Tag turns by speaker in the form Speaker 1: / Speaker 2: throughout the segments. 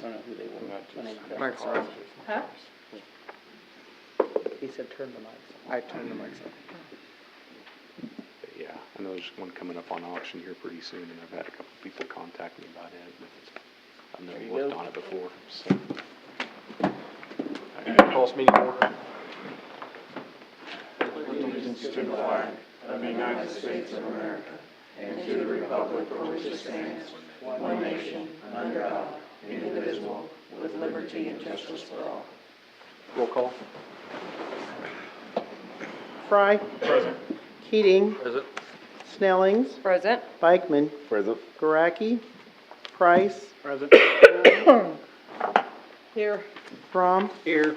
Speaker 1: don't know who they were.
Speaker 2: Mark's on.
Speaker 3: Huh?
Speaker 1: He said turn the mics on. I turned the mics on.
Speaker 4: Yeah, I know there's one coming up on auction here pretty soon, and I've had a couple people contact me about it. But I've never worked on it before. So. Call this meeting order.
Speaker 5: Allegiance to the flag of the United States of America and to the republic for which it stands, one nation, under God, indivisible, with liberty and justice for all.
Speaker 4: Roll call.
Speaker 1: Fry. Present. Keating.
Speaker 4: Present.
Speaker 3: Snellings. Present.
Speaker 1: Bikeman.
Speaker 4: Present.
Speaker 1: Garacki. Price.
Speaker 4: Present.
Speaker 3: Here.
Speaker 1: Fromm. Here.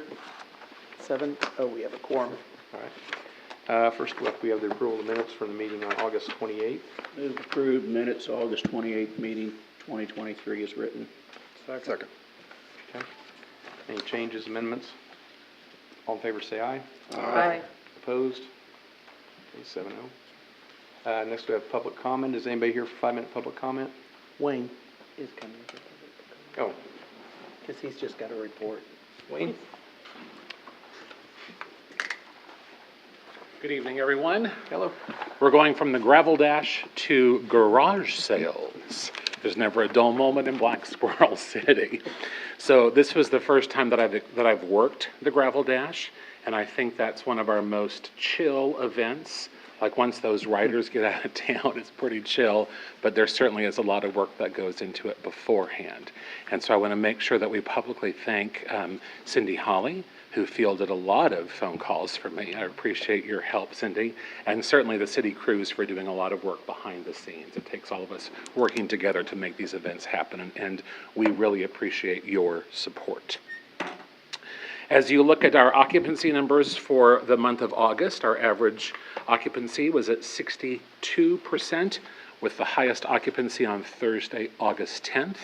Speaker 1: 7. Oh, we have a quorum.
Speaker 4: All right. First up, we have the approval of the minutes from the meeting on August 28th.
Speaker 5: Move approved minutes, August 28th meeting, 2023 is written.
Speaker 4: Second. Okay. Any changes, amendments? All in favor say aye.
Speaker 3: Aye.
Speaker 4: Opposed? Okay, 7-0. Next we have public comment. Is anybody here for 5-minute public comment?
Speaker 1: Wayne is coming.
Speaker 4: Oh,
Speaker 1: Because he's just got a report.
Speaker 4: Wayne?
Speaker 6: Good evening, everyone.
Speaker 4: Hello.
Speaker 6: We're going from the gravel dash to garage sales. There's never a dull moment in Black Squirrel City. So this was the first time that I've worked the gravel dash, and I think that's one of our most chill events. Like once those riders get out of town, it's pretty chill, but there certainly is a lot of work that goes into it beforehand. And so I want to make sure that we publicly thank Cindy Holly, who fielded a lot of phone calls for me. I appreciate your help, Cindy, and certainly the city crews for doing a lot of work behind the scenes. It takes all of us working together to make these events happen, and we really appreciate your support. As you look at our occupancy numbers for the month of August, our average occupancy was at 62%, with the highest occupancy on Thursday, August 10th.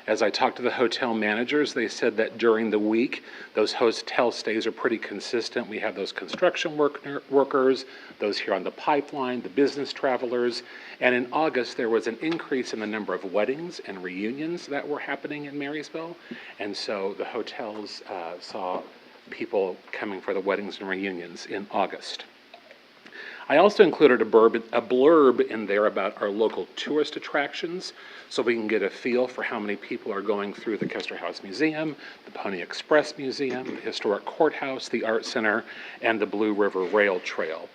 Speaker 6: As I talked to the hotel managers, they said that during the week, those hotel stays are pretty consistent. We have those construction workers, those here on the pipeline, the business travelers. And in August, there was an increase in the number of weddings and reunions that were happening in Marysville. And so the hotels saw people coming for the weddings and reunions in August. I also included a blurb in there about our local tourist attractions, so we can get a feel for how many people are going through the Custer House Museum, the Pony Express Museum, the Historic Courthouse, the Art Center, and the Blue River Rail Trail.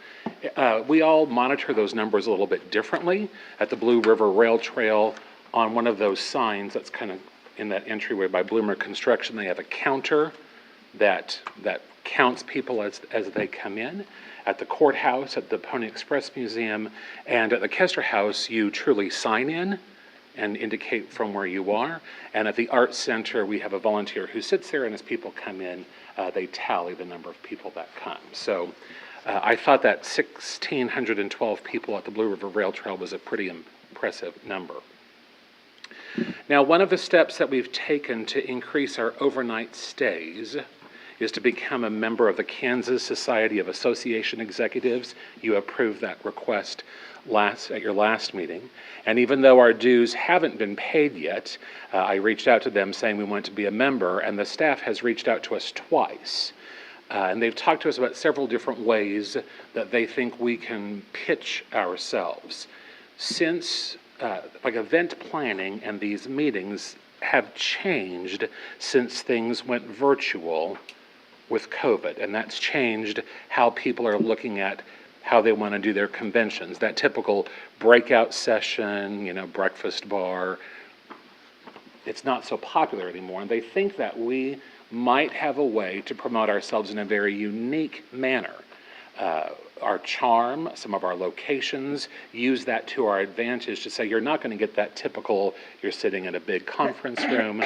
Speaker 6: We all monitor those numbers a little bit differently. At the Blue River Rail Trail, on one of those signs that's kind of in that entryway by Bloomer Construction, they have a counter that counts people as they come in. At the courthouse, at the Pony Express Museum, and at the Kester House, you truly sign in and indicate from where you are. And at the Art Center, we have a volunteer who sits there, and as people come in, they tally the number of people that come. So I thought that 1,612 people at the Blue River Rail Trail was a pretty impressive number. Now, one of the steps that we've taken to increase our overnight stays is to become a member of the Kansas Society of Association Executives. You approved that request at your last meeting. And even though our dues haven't been paid yet, I reached out to them saying we want to be a member, and the staff has reached out to us twice. And they've talked to us about several different ways that they think we can pitch ourselves. Since event planning and these meetings have changed since things went virtual with COVID, and that's changed how people are looking at how they want to do their conventions. That typical breakout session, breakfast bar, it's not so popular anymore, and they think that we might have a way to promote ourselves in a very unique manner. Our charm, some of our locations, use that to our advantage to say you're not going to get that typical, you're sitting in a big conference room,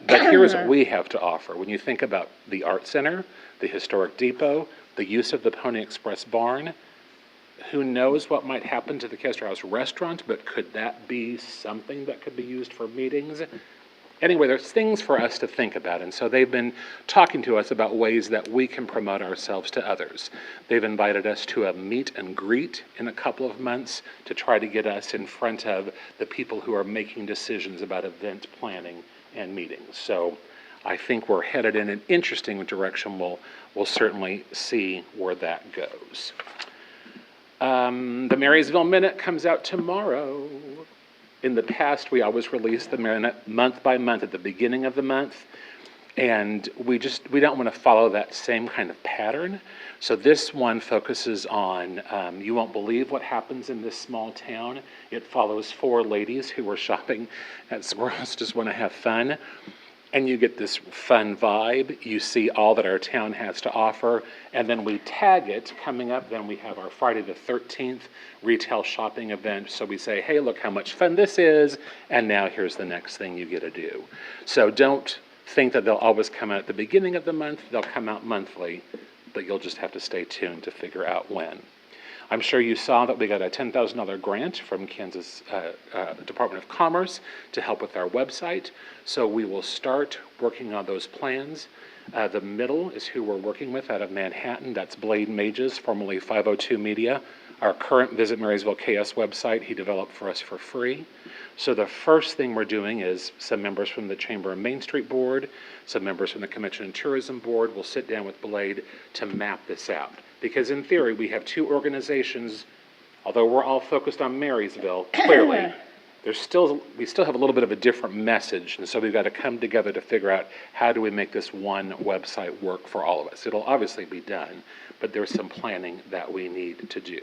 Speaker 6: but here's what we have to offer. When you think about the Art Center, the Historic Depot, the use of the Pony Express barn, who knows what might happen to the Kester House restaurant, but could that be something that could be used for meetings? Anyway, there's things for us to think about, and so they've been talking to us about ways that we can promote ourselves to others. They've invited us to a meet and greet in a couple of months to try to get us in front of the people who are making decisions about event planning and meetings. So I think we're headed in an interesting direction. We'll certainly see where that goes. The Marysville Minute comes out tomorrow. In the past, we always release the Minute month by month at the beginning of the month. And we don't want to follow that same kind of pattern. So this one focuses on, you won't believe what happens in this small town. It follows 4 ladies who are shopping at Squirrels, just want to have fun. And you get this fun vibe. You see all that our town has to offer. And then we tag it. Coming up, then we have our Friday the 13th retail shopping event. So we say, hey, look how much fun this is. And now here's the next thing you get to do. So don't think that they'll always come out at the beginning of the month. They'll come out monthly, but you'll just have to stay tuned to figure out when. I'm sure you saw that we got a $10,000 grant from Kansas Department of Commerce to help with our website. So we will start working on those plans. The middle is who we're working with out of Manhattan. That's Blade Mages, formerly 502 Media. Our current Visit Marysville KS website he developed for us for free. So the first thing we're doing is some members from the Chamber and Main Street Board, some members from the Convention and Tourism Board will sit down with Blade to map this out. Because in theory, we have 2 organizations, although we're all focused on Marysville, clearly, we still have a little bit of a different message. And so we've got to come together to figure out how do we make this one website work for all of us. It'll obviously be done, but there's some planning that we need to do.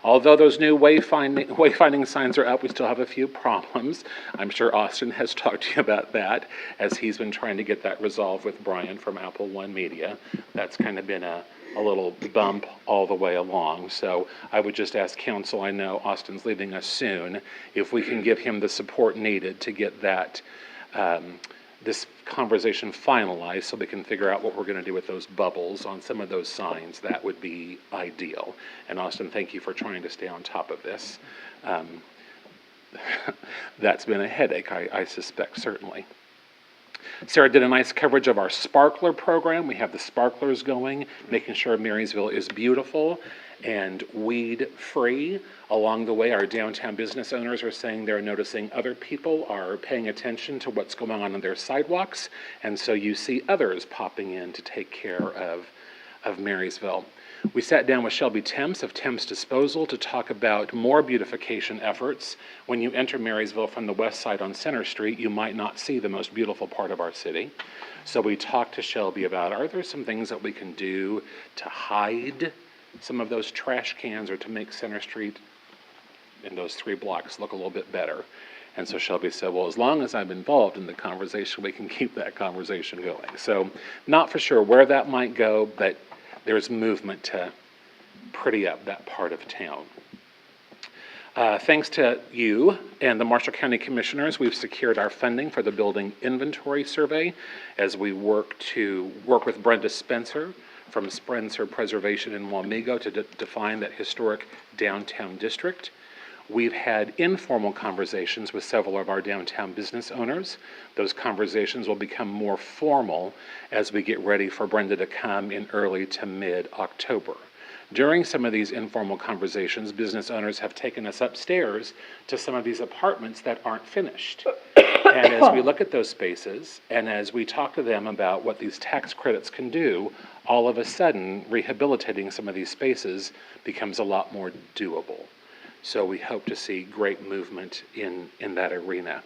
Speaker 6: Although those new wayfinding signs are up, we still have a few problems. I'm sure Austin has talked to you about that as he's been trying to get that resolved with Brian from Apple One Media. That's kind of been a little bump all the way along. So I would just ask council, I know Austin's leaving us soon, if we can give him the support needed to get that this conversation finalized so we can figure out what we're going to do with those bubbles on some of those signs. That would be ideal. And Austin, thank you for trying to stay on top of this. That's been a headache, I suspect, certainly. Sarah did a nice coverage of our sparkler program. We have the sparklers going, making sure Marysville is beautiful and weed-free. Along the way, our downtown business owners are saying they're noticing other people are paying attention to what's going on their sidewalks, and so you see others popping in to take care of Marysville. We sat down with Shelby Temps of Temps Disposal to talk about more beautification efforts. When you enter Marysville from the west side on Center Street, you might not see the most beautiful part of our city. So we talked to Shelby about, are there some things that we can do to hide some of those trash cans or to make Center Street in those 3 blocks look a little bit better? And so Shelby said, well, as long as I'm involved in the conversation, we can keep that conversation going. So not for sure where that might go, but there's movement to pretty up that part of town. Thanks to you and the Marshall County Commissioners, we've secured our funding for the building inventory survey as we work with Brenda Spencer from Spencer Preservation in Wamego to define that historic downtown district. We've had informal conversations with several of our downtown business owners. Those conversations will become more formal as we get ready for Brenda to come in early to mid-October. During some of these informal conversations, business owners have taken us upstairs to some of these apartments that aren't finished. And as we look at those spaces, and as we talk to them about what these tax credits can do, all of a sudden, rehabilitating some of these spaces becomes a lot more doable. So we hope to see great movement in that arena.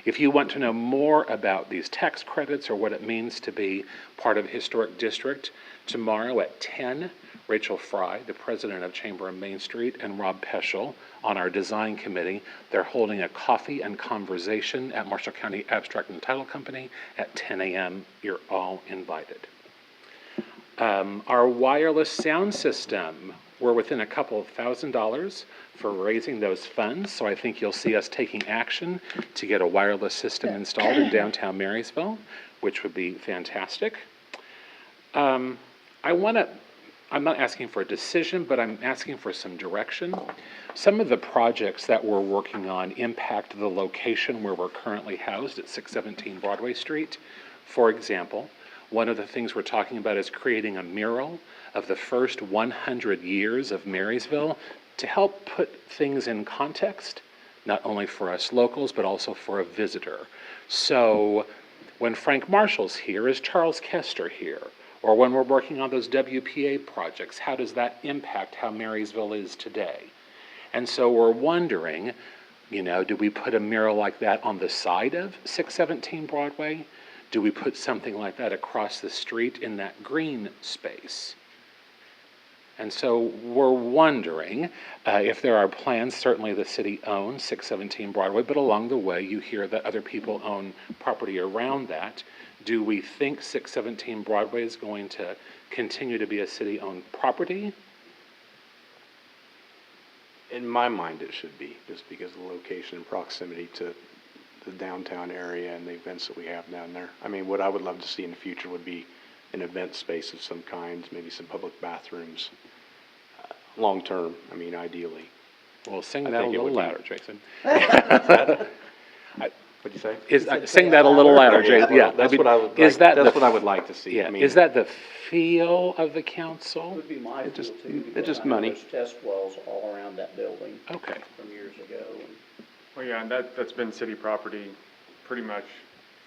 Speaker 6: If you want to know more about these tax credits or what it means to be part of a historic district, tomorrow at 10, Rachel Fry, the president of Chamber and Main Street, and Rob Peschel on our design committee, they're holding a coffee and conversation at Marshall County Abstract and Title Company at 10 a.m. You're all invited. Our wireless sound system, we're within a couple of $1,000s for raising those funds, so I think you'll see us taking action to get a wireless system installed in downtown Marysville, which would be fantastic. I'm not asking for a decision, but I'm asking for some direction. Some of the projects that we're working on impact the location where we're currently housed at 617 Broadway Street. For example, one of the things we're talking about is creating a mural of the first 100 years of Marysville to help put things in context, not only for us locals, but also for a visitor. So When Frank Marshall's here, is Charles Kester here? Or when we're working on those WPA projects, how does that impact how Marysville is today? And so we're wondering, do we put a mural like that on the side of 617 Broadway? Do we put something like that across the street in that green space? And so we're wondering if there are plans. Certainly the city owns 617 Broadway, but along the way you hear that other people own property around that. Do we think 617 Broadway is going to continue to be a city-owned property?
Speaker 4: In my mind, it should be, just because of the location and proximity to the downtown area and the events that we have down there. I mean, what I would love to see in the future would be an event space of some kind, maybe some public bathrooms, long-term, I mean, ideally.
Speaker 6: Well, sing
Speaker 4: I
Speaker 6: that a
Speaker 4: think it
Speaker 6: little
Speaker 4: would be-
Speaker 6: louder, Jason.
Speaker 4: What'd you say?
Speaker 6: Sing that a little louder, Jason. Yeah,
Speaker 4: That's what I would
Speaker 6: is
Speaker 4: like,
Speaker 6: that
Speaker 4: that's
Speaker 6: the-
Speaker 4: what I would like to see.
Speaker 6: Yeah,
Speaker 4: I mean,
Speaker 6: is that the feel of the council?
Speaker 1: Would be my
Speaker 4: It just-
Speaker 1: feel too,
Speaker 4: it's
Speaker 1: because
Speaker 4: just
Speaker 1: I know
Speaker 4: money.
Speaker 1: there's test wells all around that building
Speaker 6: Okay.
Speaker 1: from years ago. And
Speaker 2: Well, yeah, and that's been city property pretty much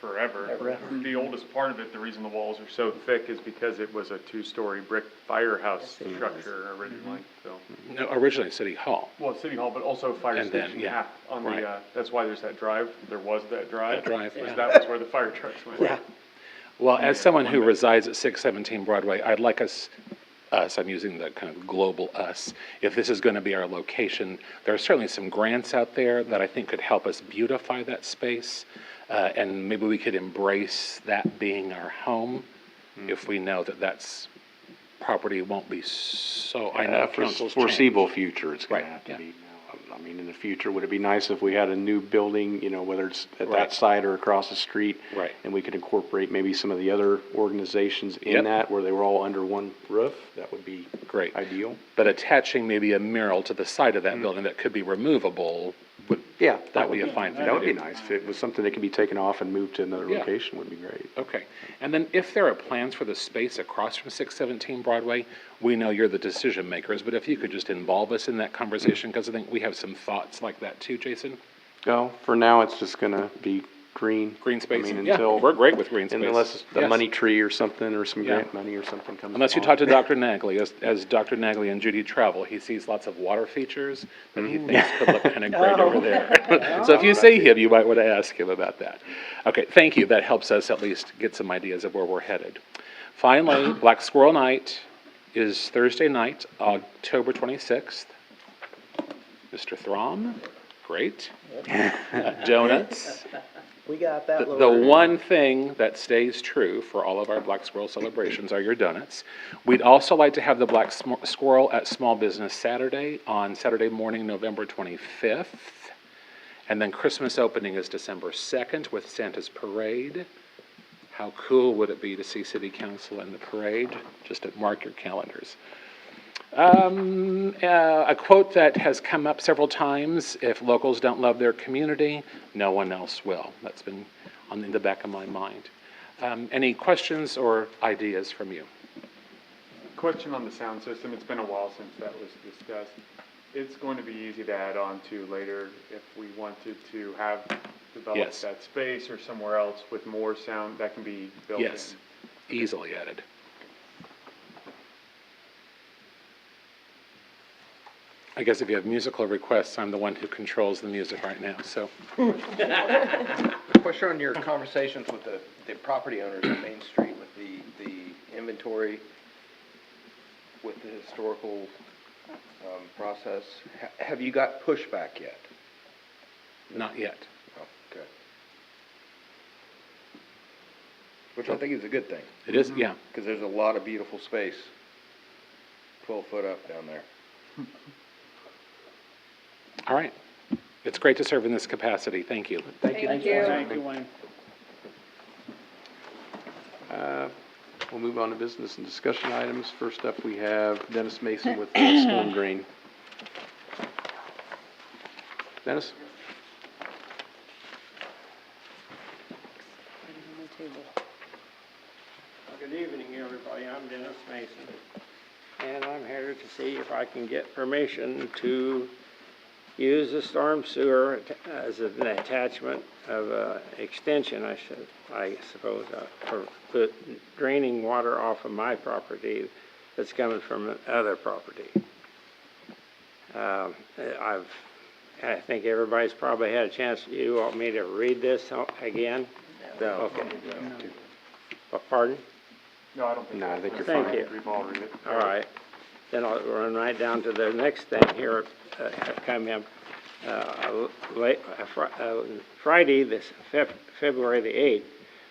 Speaker 2: forever.
Speaker 1: Forever.
Speaker 2: The oldest part of it, the reason the walls are so thick is because it was a two-story brick firehouse
Speaker 1: Yes, it
Speaker 2: structure originally, so.
Speaker 6: No, originally City Hall.
Speaker 2: Well, City Hall, but also fire
Speaker 6: And then,
Speaker 2: station
Speaker 6: yeah,
Speaker 2: half on
Speaker 6: right.
Speaker 2: the, that's why there's that drive, there was that drive.
Speaker 6: That drive,
Speaker 2: was
Speaker 6: yeah.
Speaker 2: That was where the fire trucks went.
Speaker 1: Yeah.
Speaker 6: Well, as someone who resides at 617 Broadway, I'd like us, I'm using the kind of global us, if this is going to be our location, there are certainly some grants out there that I think could help us beautify that space, and maybe we could embrace that being our home if we know that that's property won't be so, I know
Speaker 4: for
Speaker 6: councils
Speaker 4: foreseeable
Speaker 6: change.
Speaker 4: future, it's gonna
Speaker 6: Right,
Speaker 4: have to
Speaker 6: yeah.
Speaker 4: be. I mean, in the future, would it be nice if we had a new building, whether it's at
Speaker 6: Right.
Speaker 4: that site or across the street?
Speaker 6: Right.
Speaker 4: And we could incorporate maybe some of the other organizations
Speaker 6: Yep.
Speaker 4: in that, where they were all under one roof? That would be
Speaker 6: Great.
Speaker 4: ideal.
Speaker 6: But attaching maybe a mural to the side of that building that could be removable would,
Speaker 4: Yeah,
Speaker 6: that would be a fine thing
Speaker 4: That
Speaker 6: to
Speaker 4: would be
Speaker 6: do.
Speaker 4: nice. If it was something that could be taken off and moved to another
Speaker 6: Yeah.
Speaker 4: location, would be great.
Speaker 6: Okay, and then if there are plans for the space across from 617 Broadway, we know you're the decision makers, but if you could just involve us in that conversation, because I think we have some thoughts like that too, Jason?
Speaker 4: No, for now, it's just gonna be green.
Speaker 6: Green
Speaker 4: I
Speaker 6: space,
Speaker 4: mean,
Speaker 6: yeah,
Speaker 4: until,
Speaker 6: we're great with green space.
Speaker 4: unless it's the
Speaker 6: Yes.
Speaker 4: money tree or something, or some
Speaker 6: Yeah.
Speaker 4: grant money or something comes
Speaker 6: Unless you
Speaker 4: along.
Speaker 6: talk to Dr. Nagley, as Dr. Nagley and Judy travel, he sees lots of water features that he thinks could look kind of great over there. So if you see him, you might want to ask him about that. Okay, thank you, that helps us at least get some ideas of where we're headed. Finally, Black Squirrel Night is Thursday night, October 26th. Mr. Throm, great. Donuts.
Speaker 1: We got that
Speaker 6: The
Speaker 1: little.
Speaker 6: one thing that stays true for all of our Black Squirrel celebrations are your donuts. We'd also like to have the Black Squirrel at Small Business Saturday on Saturday morning, November 25th. And then Christmas opening is December 2nd with Santa's Parade. How cool would it be to see City Council in the parade? Just to mark your calendars. A quote that has come up several times: if locals don't love their community, no one else will. That's been in the back of my mind. Any questions or ideas from you?
Speaker 2: Question on the sound system, it's been a while since that was discussed. It's going to be easy to add on to later if we wanted to have developed
Speaker 6: Yes.
Speaker 2: that space or somewhere else with more sound that can be built in.
Speaker 6: Yes, easily added. I guess if you have musical requests, I'm the one who controls the music right now, so.
Speaker 7: Question on your conversations with the property owners on Main Street with the inventory, with the historical process. Have you got pushback yet?
Speaker 6: Not yet.
Speaker 7: Oh, okay. Which I think is a good thing,
Speaker 6: It is, yeah.
Speaker 7: because there's a lot of beautiful space 12 foot up down there.
Speaker 6: All right. It's great to serve in this capacity. Thank you.
Speaker 3: Thank you.
Speaker 1: Thank you, Wayne.
Speaker 4: We'll move on to business and discussion items. First up, we have Dennis Mason with the storm drain. Dennis?
Speaker 8: Good evening, everybody. I'm Dennis Mason, and I'm here to see if I can get permission to use the storm sewer as an attachment of extension, I suppose, for draining water off of my property that's coming from other property. I think everybody's probably had a chance. You want me to read this again?
Speaker 7: No.
Speaker 8: Okay. Pardon?
Speaker 2: No, I don't think.
Speaker 4: No, I think you're
Speaker 8: Thank
Speaker 4: fine.
Speaker 8: you.
Speaker 2: We've all read it.
Speaker 8: All right. Then I'll run right down to the next thing here, come in. Friday, February the 8th,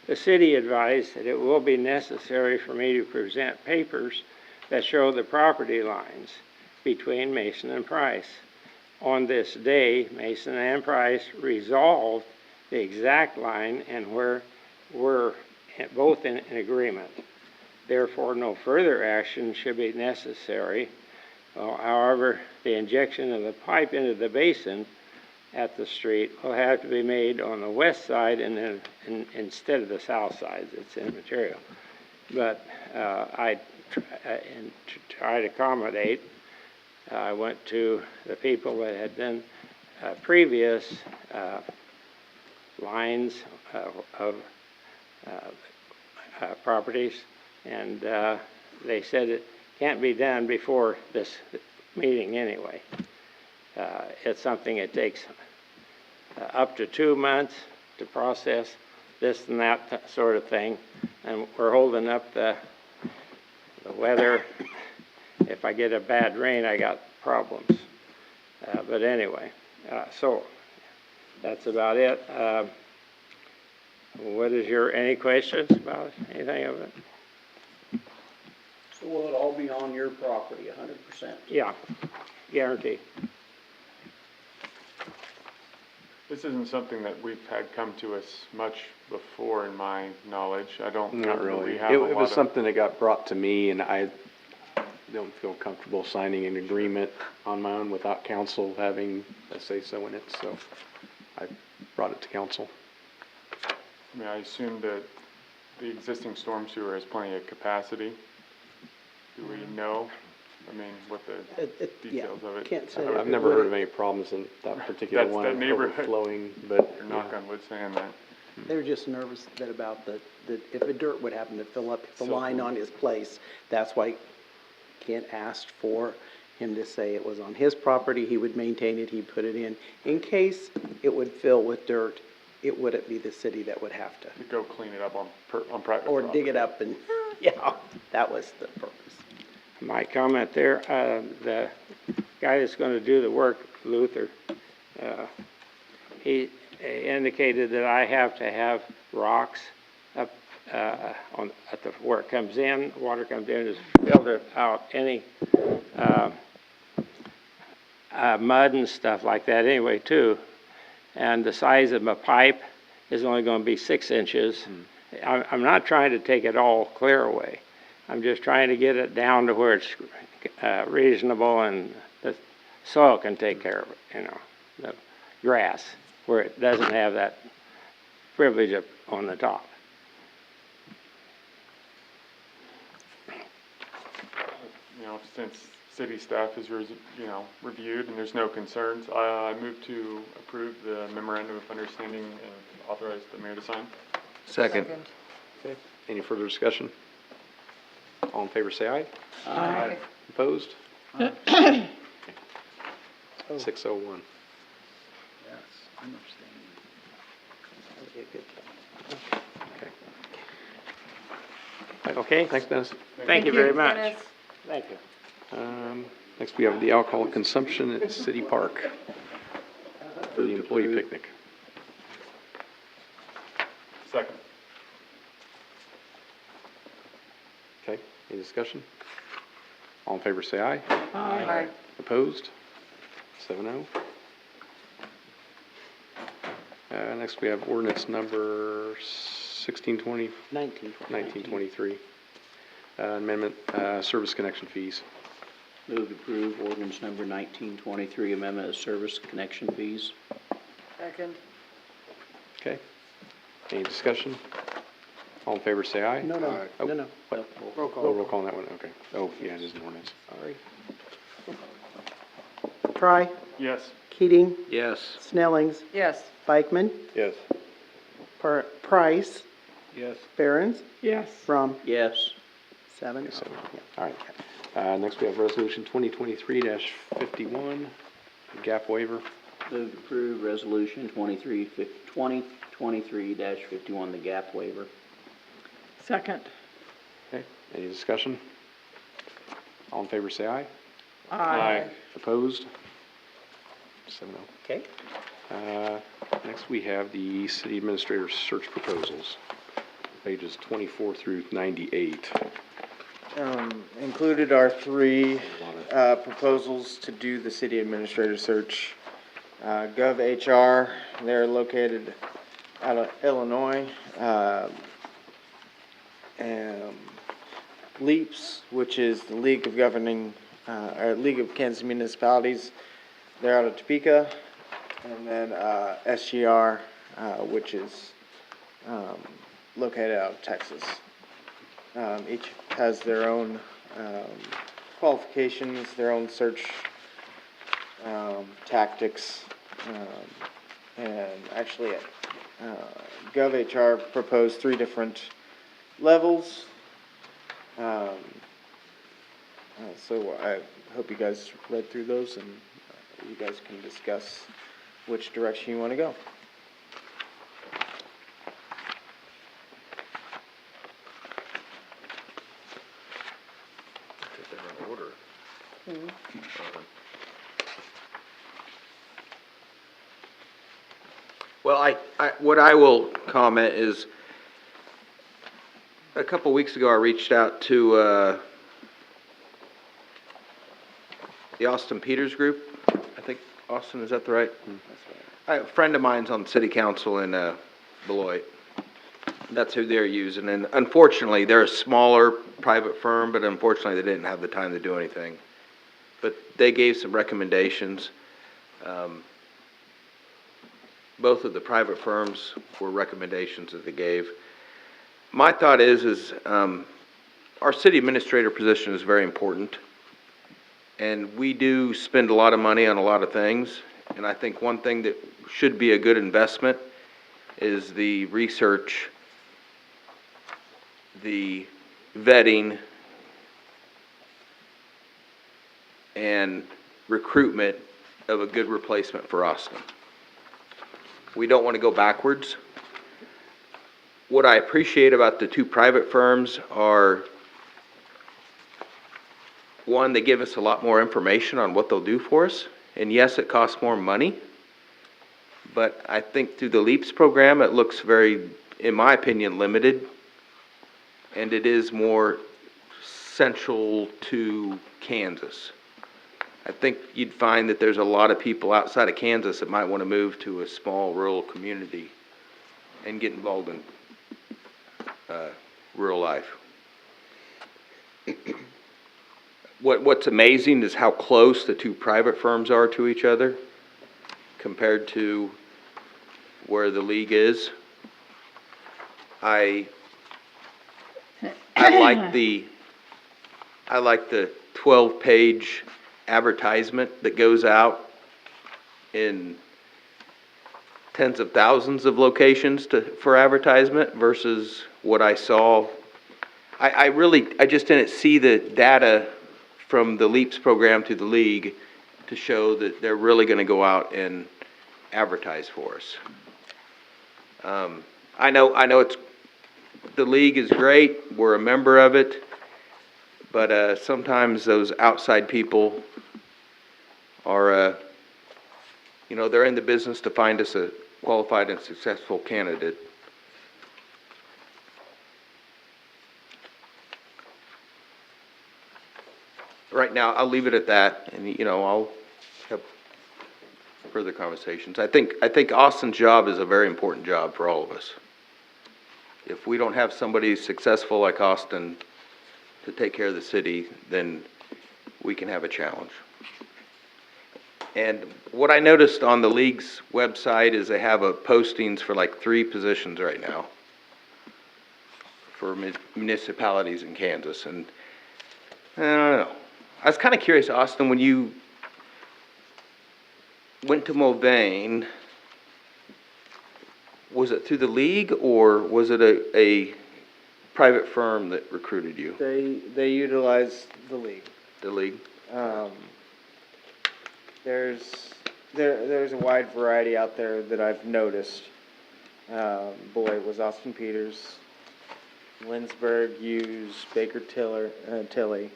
Speaker 8: the city advised that it will be necessary for me to present papers that show the property lines between Mason and Price. On this day, Mason and Price resolved the exact line and we're both in agreement. Therefore, no further action should be necessary. However, the injection of the pipe into the basin at the street will have to be made on the west side and then instead of the south side. It's immaterial. But to try to accommodate, I went to the people that had done previous lines of properties, and they said it can't be done before this meeting anyway. It's something that takes up to 2 months to process this and that sort of thing, and we're holding up the weather. If I get a bad rain, I got problems. But anyway, so that's about it. What is any questions about anything of it?
Speaker 1: So will it all be on your property, 100%?
Speaker 8: Yeah, guarantee.
Speaker 2: This isn't something that we've had come to us much before, in my knowledge. I don't.
Speaker 4: Not
Speaker 2: know that
Speaker 4: really.
Speaker 2: we have
Speaker 4: It
Speaker 2: a lot
Speaker 4: was
Speaker 2: of-
Speaker 4: something that got brought to me, and I don't feel comfortable signing an agreement on my own without council having a say-so in it, so I brought it to council.
Speaker 2: I mean, I assume that the existing storm sewer has plenty of capacity. Do we know, I mean, what the details of it?
Speaker 1: Can't say.
Speaker 4: I've never heard of any problems in that particular
Speaker 2: That's
Speaker 4: one
Speaker 2: that neighborhood.
Speaker 4: overflowing, but
Speaker 2: Or knock on wood saying that.
Speaker 1: They were just nervous that about the if a dirt would happen to fill up the line on his place, that's why Kent asked for him to say it was on his property, he would maintain it, he'd put it in case it would fill with dirt, it wouldn't be the city that would have to,
Speaker 2: To go clean it up on private
Speaker 1: or
Speaker 2: property.
Speaker 1: dig it up and, yeah, that was the purpose.
Speaker 8: My comment there, the guy that's going to do the work, Luther, he indicated that I have to have rocks up where it comes in, water comes in, is filtered out any mud and stuff like that anyway too. And the size of my pipe is only going to be 6 inches. I'm not trying to take it all clear away. I'm just trying to get it down to where it's reasonable and the soil can take care of it, the grass, where it doesn't have that privilege up on the top.
Speaker 2: Since city staff has, reviewed and there's no concerns, I move to approve the memorandum of understanding and authorize the mayor to sign.
Speaker 7: Second.
Speaker 4: Okay. Any further discussion? All in favor, say aye.
Speaker 3: Aye.
Speaker 4: Opposed? 601.
Speaker 1: Yes, I'm abstaining. That would be a good thing.
Speaker 8: Okay?
Speaker 4: Thanks, Dennis.
Speaker 8: Thank you very much.
Speaker 3: Dennis.
Speaker 8: Thank you.
Speaker 4: Next, we have the alcohol consumption at City Park for the employee picnic.
Speaker 2: Second.
Speaker 4: Okay, any discussion? All in favor, say aye.
Speaker 3: Aye.
Speaker 4: Opposed? 7-0. Next, we have ordinance number 1620, 1923. Amendment, service connection fees.
Speaker 5: Move to approve ordinance number 1923, amendment of service connection fees.
Speaker 3: Second.
Speaker 4: Okay. Any discussion? All in favor, say aye.
Speaker 1: No.
Speaker 4: What?
Speaker 1: Roll call.
Speaker 4: Oh, roll call on that one, okay. Oh, yeah, it is an ordinance.
Speaker 1: Sorry. Try.
Speaker 2: Yes.
Speaker 1: Keating,
Speaker 4: Yes.
Speaker 1: Snellings,
Speaker 3: Yes.
Speaker 1: Beichman,
Speaker 7: Yes.
Speaker 1: Price,
Speaker 7: Yes.
Speaker 1: Barron's,
Speaker 8: Yes.
Speaker 1: From,
Speaker 5: Yes.
Speaker 1: 7.
Speaker 4: Yes, 7. All right. Next we have resolution 2023-51, gap waiver.
Speaker 5: Move to approve resolution 2023-51, the gap waiver.
Speaker 3: Second.
Speaker 4: Okay, any discussion? All in favor say aye.
Speaker 2: Aye.
Speaker 4: Opposed? 7-0.
Speaker 1: Okay.
Speaker 4: Next we have the city administrator search proposals, pages 24 through 98.
Speaker 9: Included are three proposals to do the city administrator search. GovHR, they're located out of Illinois. And LEAPS, which is the League of League of Kansas Municipalities, they're out of Topeka. And then SGR, which is located out of Texas. Each has their own qualifications, their own search tactics. And actually, GovHR proposed 3 different levels. So I hope you guys read through those and you guys can discuss which direction you want to go.
Speaker 7: Well, what I will comment is, a couple weeks ago, I reached out to, the Austin Peters Group. I think, Austin, is that the right? A friend of mine's on the city council in, Beloit. That's who they're using, and unfortunately, they're a smaller private firm, but unfortunately, they didn't have the time to do anything. But they gave some recommendations. Both of the private firms were recommendations that they gave. My thought is our city administrator position is very important. And we do spend a lot of money on a lot of things. And I think one thing that should be a good investment is the research, the vetting, and recruitment of a good replacement for Austin. We don't want to go backwards. What I appreciate about the 2 private firms are, one, they give us a lot more information on what they'll do for us. And yes, it costs more money. But I think through the LEAPS program, it looks very, in my opinion, limited. And it is more central to Kansas. I think you'd find that there's a lot of people outside of Kansas that might want to move to a small rural community and get involved in rural life. What's amazing is how close the 2 private firms are to each other compared to where the league is. I like the 12-page advertisement that goes out in tens of thousands of locations for advertisement versus what I saw. I just didn't see the data from the LEAPS program to the league to show that they're really going to go out and advertise for us. I know the league is great. We're a member of it. But sometimes those outside people are, they're in the business to find us a qualified and successful candidate. Right now, I'll leave it at that, and I'll have further conversations. I think Austin's job is a very important job for all of us. If we don't have somebody successful like Austin to take care of the city, then we can have a challenge. And what I noticed on the league's website is they have postings for like 3 positions right now for municipalities in Kansas. And I don't know. I was kind of curious, Austin, when you went to Mulvane, was it through the league or was it a private firm that recruited you?
Speaker 9: They utilize the league.
Speaker 7: The league?
Speaker 9: There's a wide variety out there that I've noticed. Boy, it was Austin Peters, Lindsberg used Baker Tilly,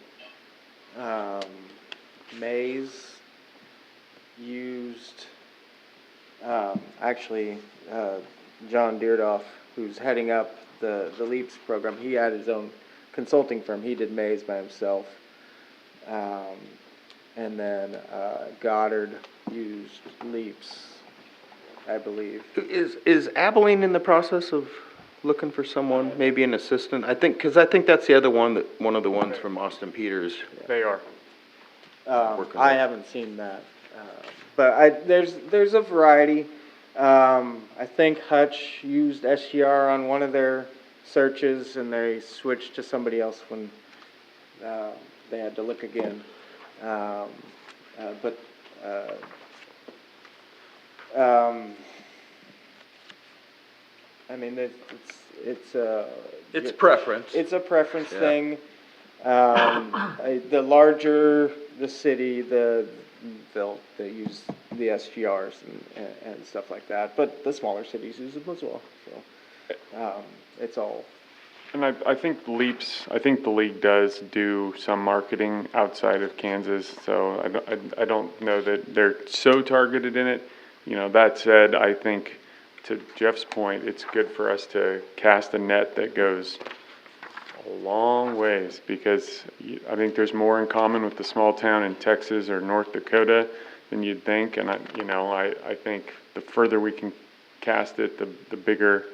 Speaker 9: Mays used, actually, John Deerdoff, who's heading up the LEAPS program. He had his own consulting firm. He did Mays by himself. And then Goddard used LEAPS, I believe.
Speaker 7: Is Abilene in the process of looking for someone, maybe an assistant? Because I think that's the other one, one of the ones from Austin Peters.
Speaker 2: They are.
Speaker 7: Working
Speaker 9: I
Speaker 7: on.
Speaker 9: haven't seen that, but there's a variety. I think Hutch used SGR on one of their searches, and they switched to somebody else when they had to look again. I mean,
Speaker 7: It's preference.
Speaker 9: it's a preference
Speaker 7: Yeah.
Speaker 9: thing. The larger the city, they'll use the SGRs and stuff like that. But the smaller cities use them as well. So it's all.
Speaker 2: And I think the league does do some marketing outside of Kansas, so I don't know that they're so targeted in it. You know, that said, I think, to Jeff's point, it's good for us to cast a net that goes a long ways, because I think there's more in common with the small town in Texas or North Dakota than you'd think, and I think the further we can cast it, the bigger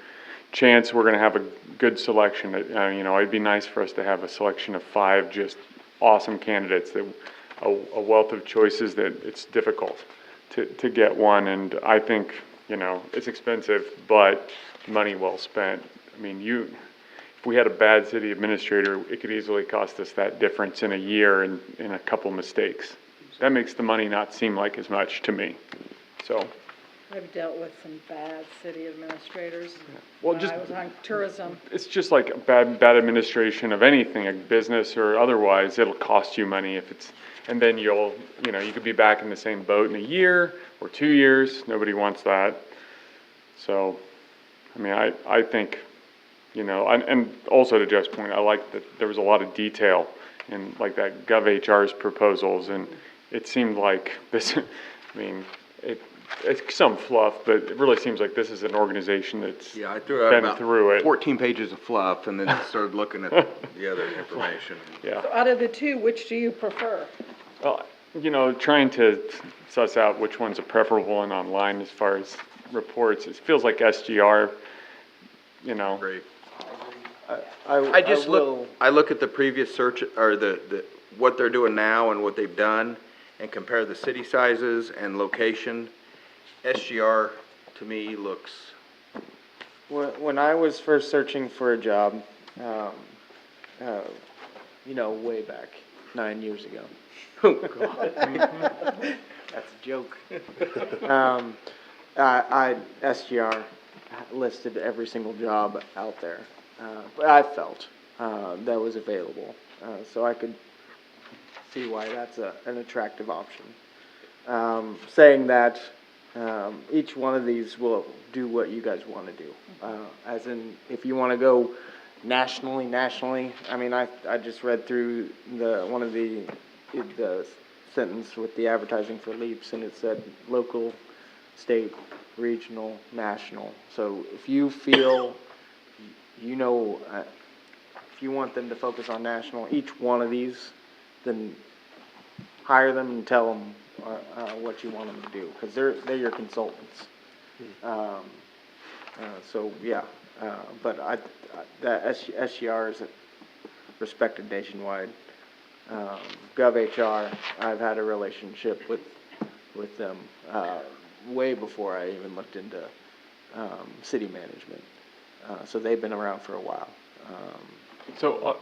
Speaker 2: chance we're going to have a good selection. It'd be nice for us to have a selection of 5 just awesome candidates, that a wealth of choices that it's difficult to get one. And I think, it's expensive, but money well spent. I mean, if we had a bad city administrator, it could easily cost us that difference in a year and in a couple mistakes. That makes the money not seem like as much to me. So.
Speaker 3: I've dealt with some bad city administrators
Speaker 2: Well,
Speaker 3: when I was on tourism.
Speaker 2: It's just like bad administration of anything, a business or otherwise. It'll cost you money and then you could be back in the same boat in a year or 2 years. Nobody wants that. So, I mean, I think, and also to Jeff's point, I like that there was a lot of detail in like that GovHR's proposals, and it seemed like this, it's some fluff, but it really seems like this is an organization that's
Speaker 7: Yeah, I threw out
Speaker 2: been
Speaker 7: about
Speaker 2: through it.
Speaker 7: 14 pages of fluff and then started looking at the other information.
Speaker 2: Yeah.
Speaker 3: So out of the two, which do you prefer?
Speaker 2: Well, trying to suss out which one's a preferable and online as far as reports, it feels like SGR,
Speaker 7: Great.
Speaker 9: I
Speaker 7: just
Speaker 9: will.
Speaker 7: I look at the previous search, or the what they're doing now and what they've done, and compare the city sizes and location. SGR, to me, looks.
Speaker 9: When I was first searching for a job, way back 9 years ago.
Speaker 7: Oh, God.
Speaker 9: That's a joke. SGR listed every single job out there. I felt that was available, so I could see why that's an attractive option. Saying that, each one of these will do what you guys want to do. As in, if you want to go nationally, I mean, I just read through the sentence with the advertising for LEAPS, and it said local, state, regional, national. So if you feel, if you want them to focus on national, each one of these, then hire them and tell them what you want them to do, because they're your consultants. But that SGR is respected nationwide. GovHR, I've had a relationship with them way before I even looked into city management. So they've been around for a while.
Speaker 2: So,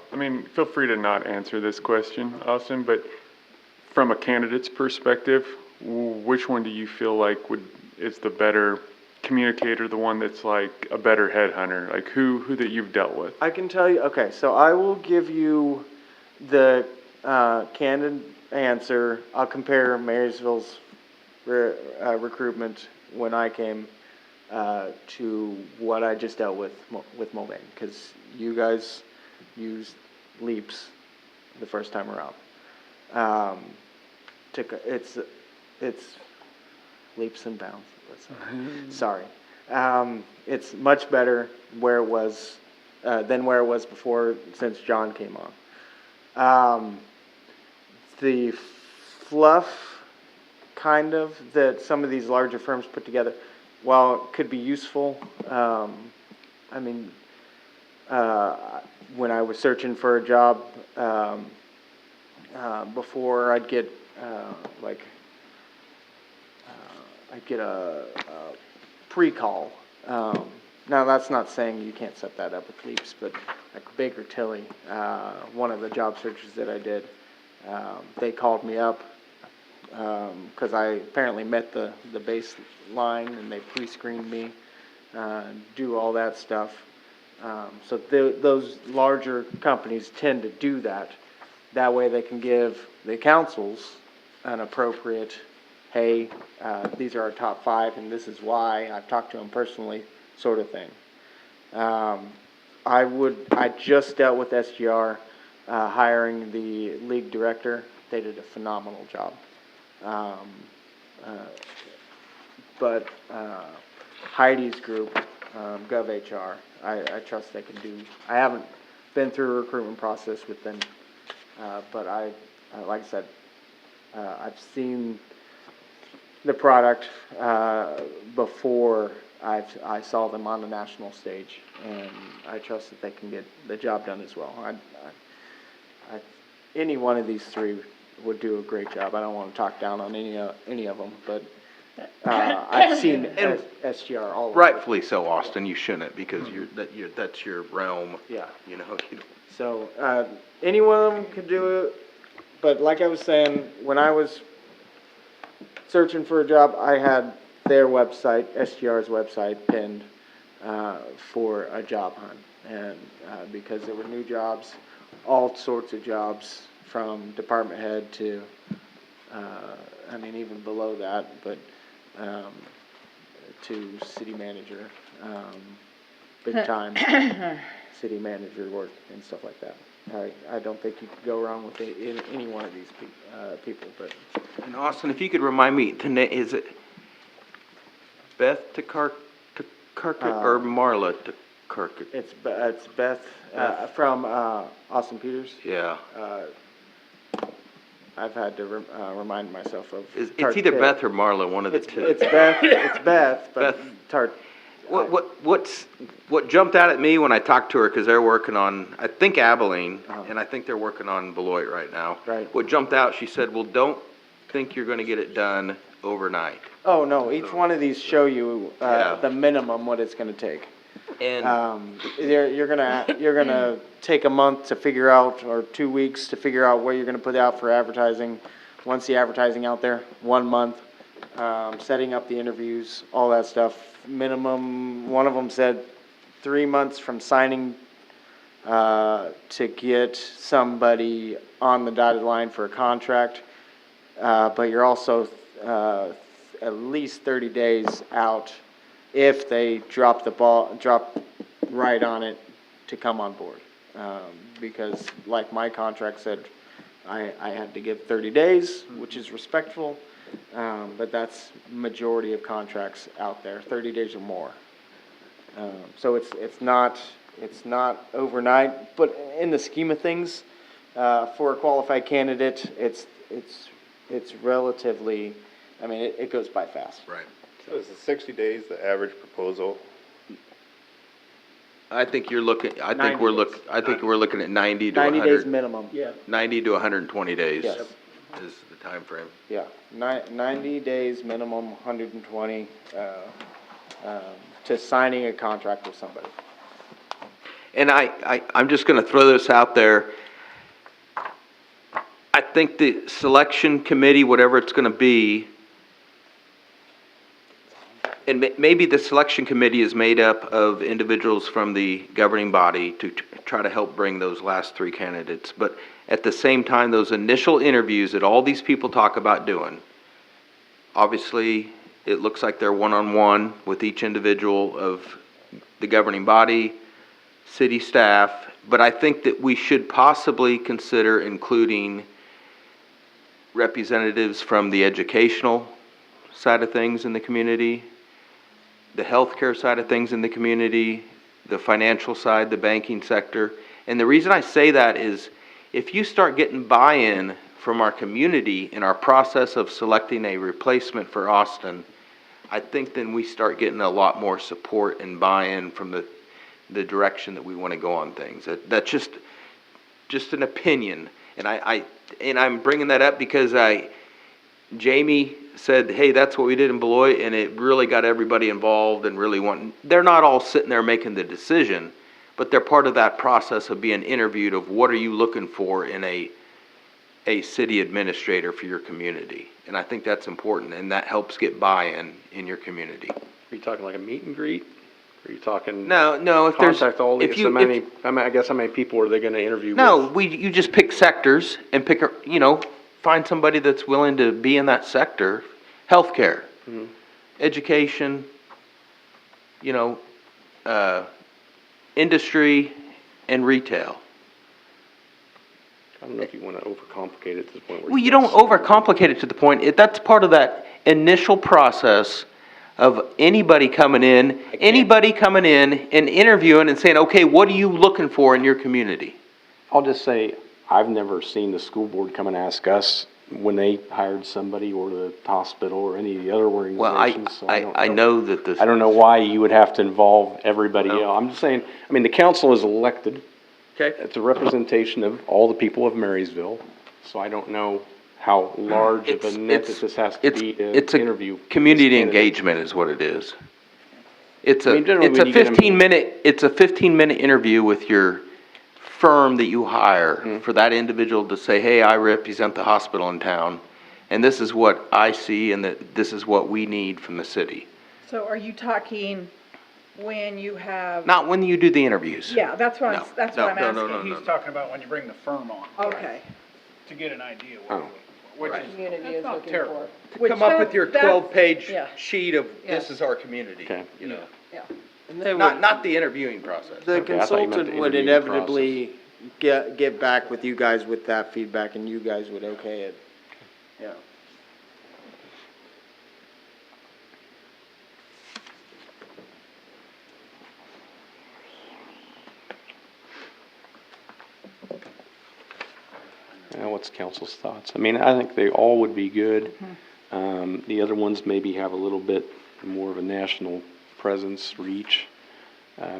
Speaker 2: feel free to not answer this question, Austin, but from a candidate's perspective, which one do you feel like is the better communicator, the one that's like a better headhunter? Like who that you've dealt with?
Speaker 9: I can tell you, okay, so I will give you the candid answer. I'll compare Marysville's recruitment when I came to what I just dealt with Mulvane, because you guys used leaps the first time around. It's leaps and bounds. Sorry. It's much better where it was than where it was before, since John came on. The fluff, kind of, that some of these larger firms put together, while it could be useful, I mean, when I was searching for a job, before I'd get, I'd get a pre-call. Now, that's not saying you can't set that up with Leaps, but like Baker Tilly, one of the job searches that I did, they called me up because I apparently met the baseline, and they pre-screened me, do all that stuff. So those larger companies tend to do that. That way they can give the councils an appropriate, hey, these are our top 5 and this is why, I've talked to them personally, sort of thing. I just dealt with SGR hiring the league director. They did a phenomenal job. But Heidi's group, GovHR, I trust they can do. I haven't been through a recruitment process with them, but like I said, I've seen the product before I saw them on the national stage, and I trust that they can get the job done as well. Any one of these 3 would do a great job. I don't want to talk down on any of them, but I've seen SGR all over.
Speaker 7: Rightfully so, Austin, you shouldn't, because that's your realm.
Speaker 9: Yeah.
Speaker 7: You know.
Speaker 9: So, any one of them could do it, but like I was saying, when I was searching for a job, I had their website, SGR's website, pinned for a job hunt, and because there were new jobs, all sorts of jobs, from department head to, I mean, even below that, but to city manager, big time city manager work and stuff like that. I don't think you could go wrong with any one of these people. But
Speaker 7: And Austin, if you could remind me, is it Beth to Kirk or Marla to Kirk?
Speaker 9: it's Beth from Austin Peters.
Speaker 7: Yeah.
Speaker 9: I've had to remind myself of.
Speaker 7: It's either Beth or Marla, one of the two.
Speaker 9: It's Beth. It's Beth. But
Speaker 7: Beth.
Speaker 9: Tart.
Speaker 7: What jumped out at me when I talked to her, because they're working on, I think, Abilene, and I think they're working on Beloit right now.
Speaker 9: Right.
Speaker 7: What jumped out, she said, well, don't think you're going to get it done overnight.
Speaker 9: Oh no! Each one of these show you
Speaker 7: Yeah.
Speaker 9: the minimum what it's going to take.
Speaker 7: And
Speaker 9: You're gonna take a month to figure out, or 2 weeks to figure out what you're gonna put out for advertising. Once the advertising out there, 1 month, setting up the interviews, all that stuff. Minimum, one of them said 3 months from signing to get somebody on the dotted line for a contract. But you're also at least 30 days out if they drop right on it to come on board. Because like my contract said, I had to give 30 days, which is respectful, but that's majority of contracts out there, 30 days or more. So it's not overnight, but in the scheme of things, for a qualified candidate, it's relatively, I mean, it goes by fast.
Speaker 7: right.
Speaker 10: So is the 60 days the average proposal?
Speaker 7: I think we're
Speaker 9: 90
Speaker 7: looking at 90 to
Speaker 9: 90 days
Speaker 7: 100,
Speaker 9: minimum.
Speaker 7: 90 to 120 days
Speaker 9: Yes.
Speaker 7: is the time frame.
Speaker 9: Yeah, 90 days minimum, 120, to signing a contract with somebody.
Speaker 7: And I'm just gonna throw this out there. I think the selection committee, whatever it's gonna be, and maybe the selection committee is made up of individuals from the governing body to try to help bring those last three candidates. But at the same time, those initial interviews that all these people talk about doing, obviously, it looks like they're one-on-one with each individual of the governing body, city staff, but I think that we should possibly consider including representatives from the educational side of things in the community, the healthcare side of things in the community, the financial side, the banking sector. And the reason I say that is if you start getting buy-in from our community in our process of selecting a replacement for Austin, I think then we start getting a lot more support and buy-in from the direction that we want to go on things. That's just an opinion. And I'm bringing that up because Jamie said, hey, that's what we did in Beloit, and it really got everybody involved and really they're not all sitting there making the decision, but they're part of that process of being interviewed of what are you looking for in a city administrator for your community. And I think that's important, and that helps get buy-in in your community.
Speaker 4: Are you talking like a meet and greet? Are you talking?
Speaker 7: No, if there's,
Speaker 4: Contact all these,
Speaker 7: if you,
Speaker 4: I guess how many people are they gonna interview with?
Speaker 7: you just pick sectors and find somebody that's willing to be in that sector. Healthcare, education, industry, and retail.
Speaker 4: I don't know if you wanna overcomplicate it to the point where.
Speaker 7: Well, you don't overcomplicate it to the point, that's part of that initial process of anybody coming in and interviewing and saying, okay, what are you looking for in your community?
Speaker 4: I'll just say, I've never seen the school board come and ask us when they hired somebody, or the hospital, or any of the other
Speaker 7: Well,
Speaker 4: organizations. So
Speaker 7: I know that
Speaker 4: I don't know why you would have to involve everybody else. I'm just saying, the council is elected.
Speaker 7: Okay.
Speaker 4: It's a representation of all the people of Marysville, so I don't know how large of a net that this has to be to interview.
Speaker 7: It's a community engagement is what it is. It's a
Speaker 4: generally when you get
Speaker 7: 15-minute interview with your firm that you hire for that individual to say, hey, I represent the hospital in town, and this is what I see, and that this is what we need from the city.
Speaker 3: So are you talking when you have?
Speaker 7: Not when you do the interviews.
Speaker 3: Yeah, that's what I'm asking.
Speaker 7: No.
Speaker 11: He's talking about when you bring the firm on.
Speaker 3: Okay.
Speaker 11: To get an idea
Speaker 3: Which
Speaker 11: community
Speaker 3: is
Speaker 11: not terrible.
Speaker 7: Come up with your 12-page
Speaker 3: yeah.
Speaker 7: sheet of this is our community.
Speaker 4: Okay.
Speaker 3: Yeah.
Speaker 9: And they would-
Speaker 7: Not the interviewing process.
Speaker 9: The
Speaker 4: Okay, I thought you meant
Speaker 9: consultant
Speaker 4: the
Speaker 9: would
Speaker 4: interviewing
Speaker 9: inevitably get back with you guys with that feedback, and you guys would okay it. Yeah.
Speaker 4: What's council's thoughts? I think they all would be good. The other ones maybe have a little bit more of a national presence, reach.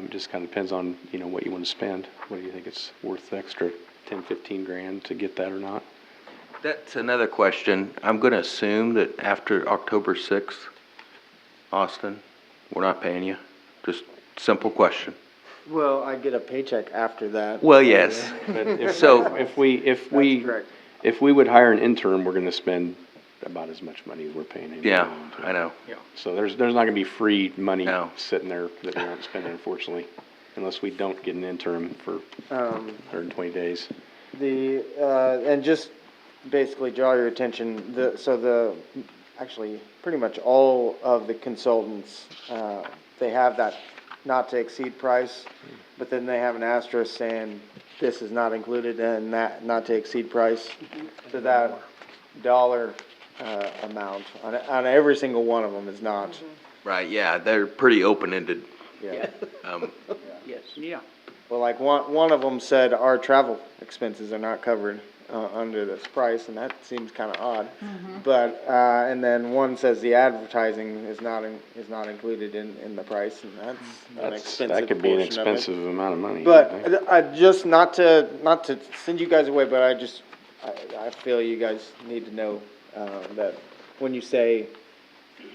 Speaker 4: Just kind of depends on, what you want to spend. What do you think it's worth the extra 10, 15 grand to get that or not?
Speaker 7: That's another question. I'm going to assume that after October 6th, Austin, we're not paying you. Just simple question.
Speaker 9: Well, I get a paycheck after that.
Speaker 7: Well, yes.
Speaker 4: But if,
Speaker 7: So-
Speaker 4: if we
Speaker 9: correct.
Speaker 4: would hire an intern, we're gonna spend about as much money as we're paying him.
Speaker 7: Yeah, I know.
Speaker 4: So there's not gonna be free money
Speaker 7: No.
Speaker 4: sitting there that we aren't spending, unfortunately, unless we don't get an intern for 120 days.
Speaker 9: And just basically draw your attention, actually, pretty much all of the consultants, they have that not to exceed price, but then they have an asterisk saying this is not included in that not to exceed price. So that dollar, amount on every single one of them is not.
Speaker 7: Right, yeah, they're pretty open-ended.
Speaker 9: Yeah.
Speaker 11: Yeah.
Speaker 9: Well, like one of them said our travel expenses are not covered under this price, and that seems kind of odd. But and then one says the advertising is not included in the price, and that's an expensive
Speaker 4: That could be an
Speaker 9: portion of it.
Speaker 4: expensive amount of money. I
Speaker 9: But
Speaker 4: think.
Speaker 9: I just not to send you guys away, but I feel you guys need to know that when you say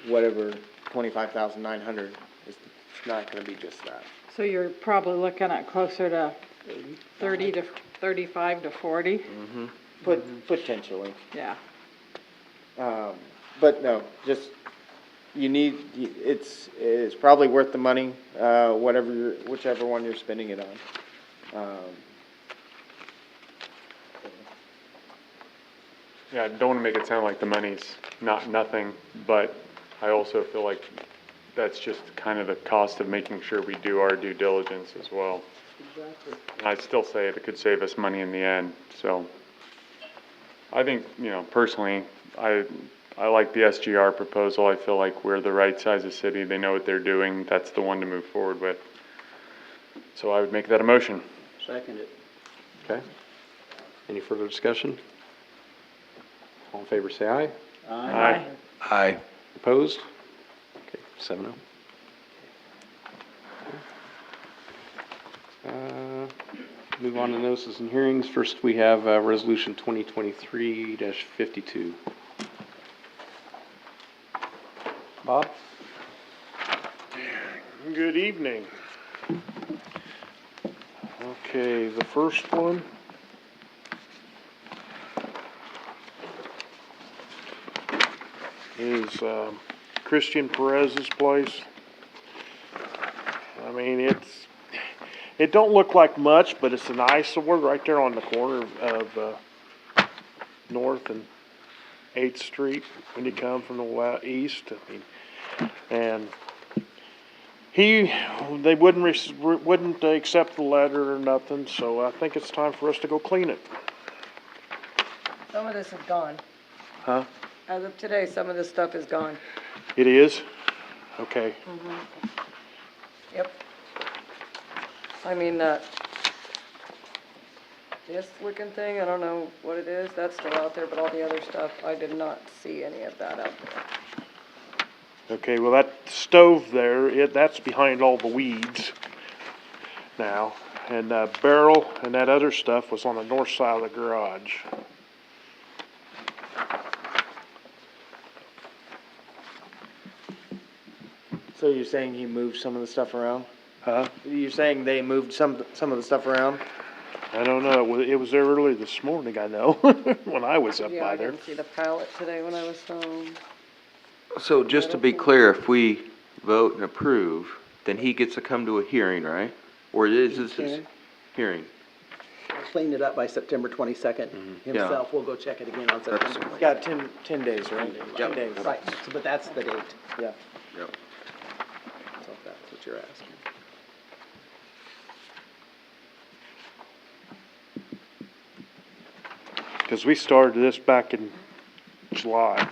Speaker 9: whatever 25,900, it's not going to be just that.
Speaker 3: So you're probably looking at closer to 30 to 35 to 40?
Speaker 9: Potentially.
Speaker 3: Yeah.
Speaker 9: But no, just it's probably worth the money, whichever one you're spending it on.
Speaker 2: Yeah, I don't wanna make it sound like the money's nothing, but I also feel like that's just kind of the cost of making sure we do our due diligence as well.
Speaker 1: Exactly.
Speaker 2: And I'd still say it could save us money in the end, so. I think, personally, I like the SGR proposal. I feel like we're the right size of city. They know what they're doing. That's the one to move forward with. So I would make that a motion.
Speaker 11: Second it.
Speaker 4: Okay. Any further discussion? All in favor, say aye.
Speaker 2: Aye.
Speaker 4: Aye. Opposed? Okay, 7-0. Move on to notices and hearings. First, we have Resolution 2023-52. Bob?
Speaker 12: Good evening. Okay, the first one is Christian Perez's place. I mean, it don't look like much, but it's an eyesore right there on the corner of North and 8th Street when you come from the east. I mean, and they wouldn't accept the letter or nothing, so I think it's time for us to go clean it.
Speaker 5: Some of this is gone.
Speaker 12: Huh?
Speaker 5: As of today, some of this stuff is gone.
Speaker 12: It is? Okay.
Speaker 5: Yep. I mean, this looking thing, I don't know what it is, that's still out there, but all the other stuff, I did not see any of that out there.
Speaker 12: Okay, well, that stove there, that's behind all the weeds now. And barrel and that other stuff was on the north side of the garage.
Speaker 9: So you're saying he moved some of the stuff around?
Speaker 12: Huh?
Speaker 9: You're saying they moved some of the stuff around?
Speaker 12: I don't know, it was there early this morning, I know, when I was up
Speaker 5: Yeah,
Speaker 12: by
Speaker 5: I
Speaker 12: there.
Speaker 5: didn't see the pallet today when I was home.
Speaker 7: So just to be clear, if we vote and approve, then he gets to come to a hearing, right? Or is this his
Speaker 1: can.
Speaker 7: hearing?
Speaker 1: Clean it up by September 22nd. Himself, we'll go check it again on September 22nd.
Speaker 9: Got 10 days, right? 10 days.
Speaker 1: Right, so, but that's the date,
Speaker 9: Yeah.
Speaker 7: Yep.
Speaker 1: so if that's what you're asking.
Speaker 12: Because we started this back in July.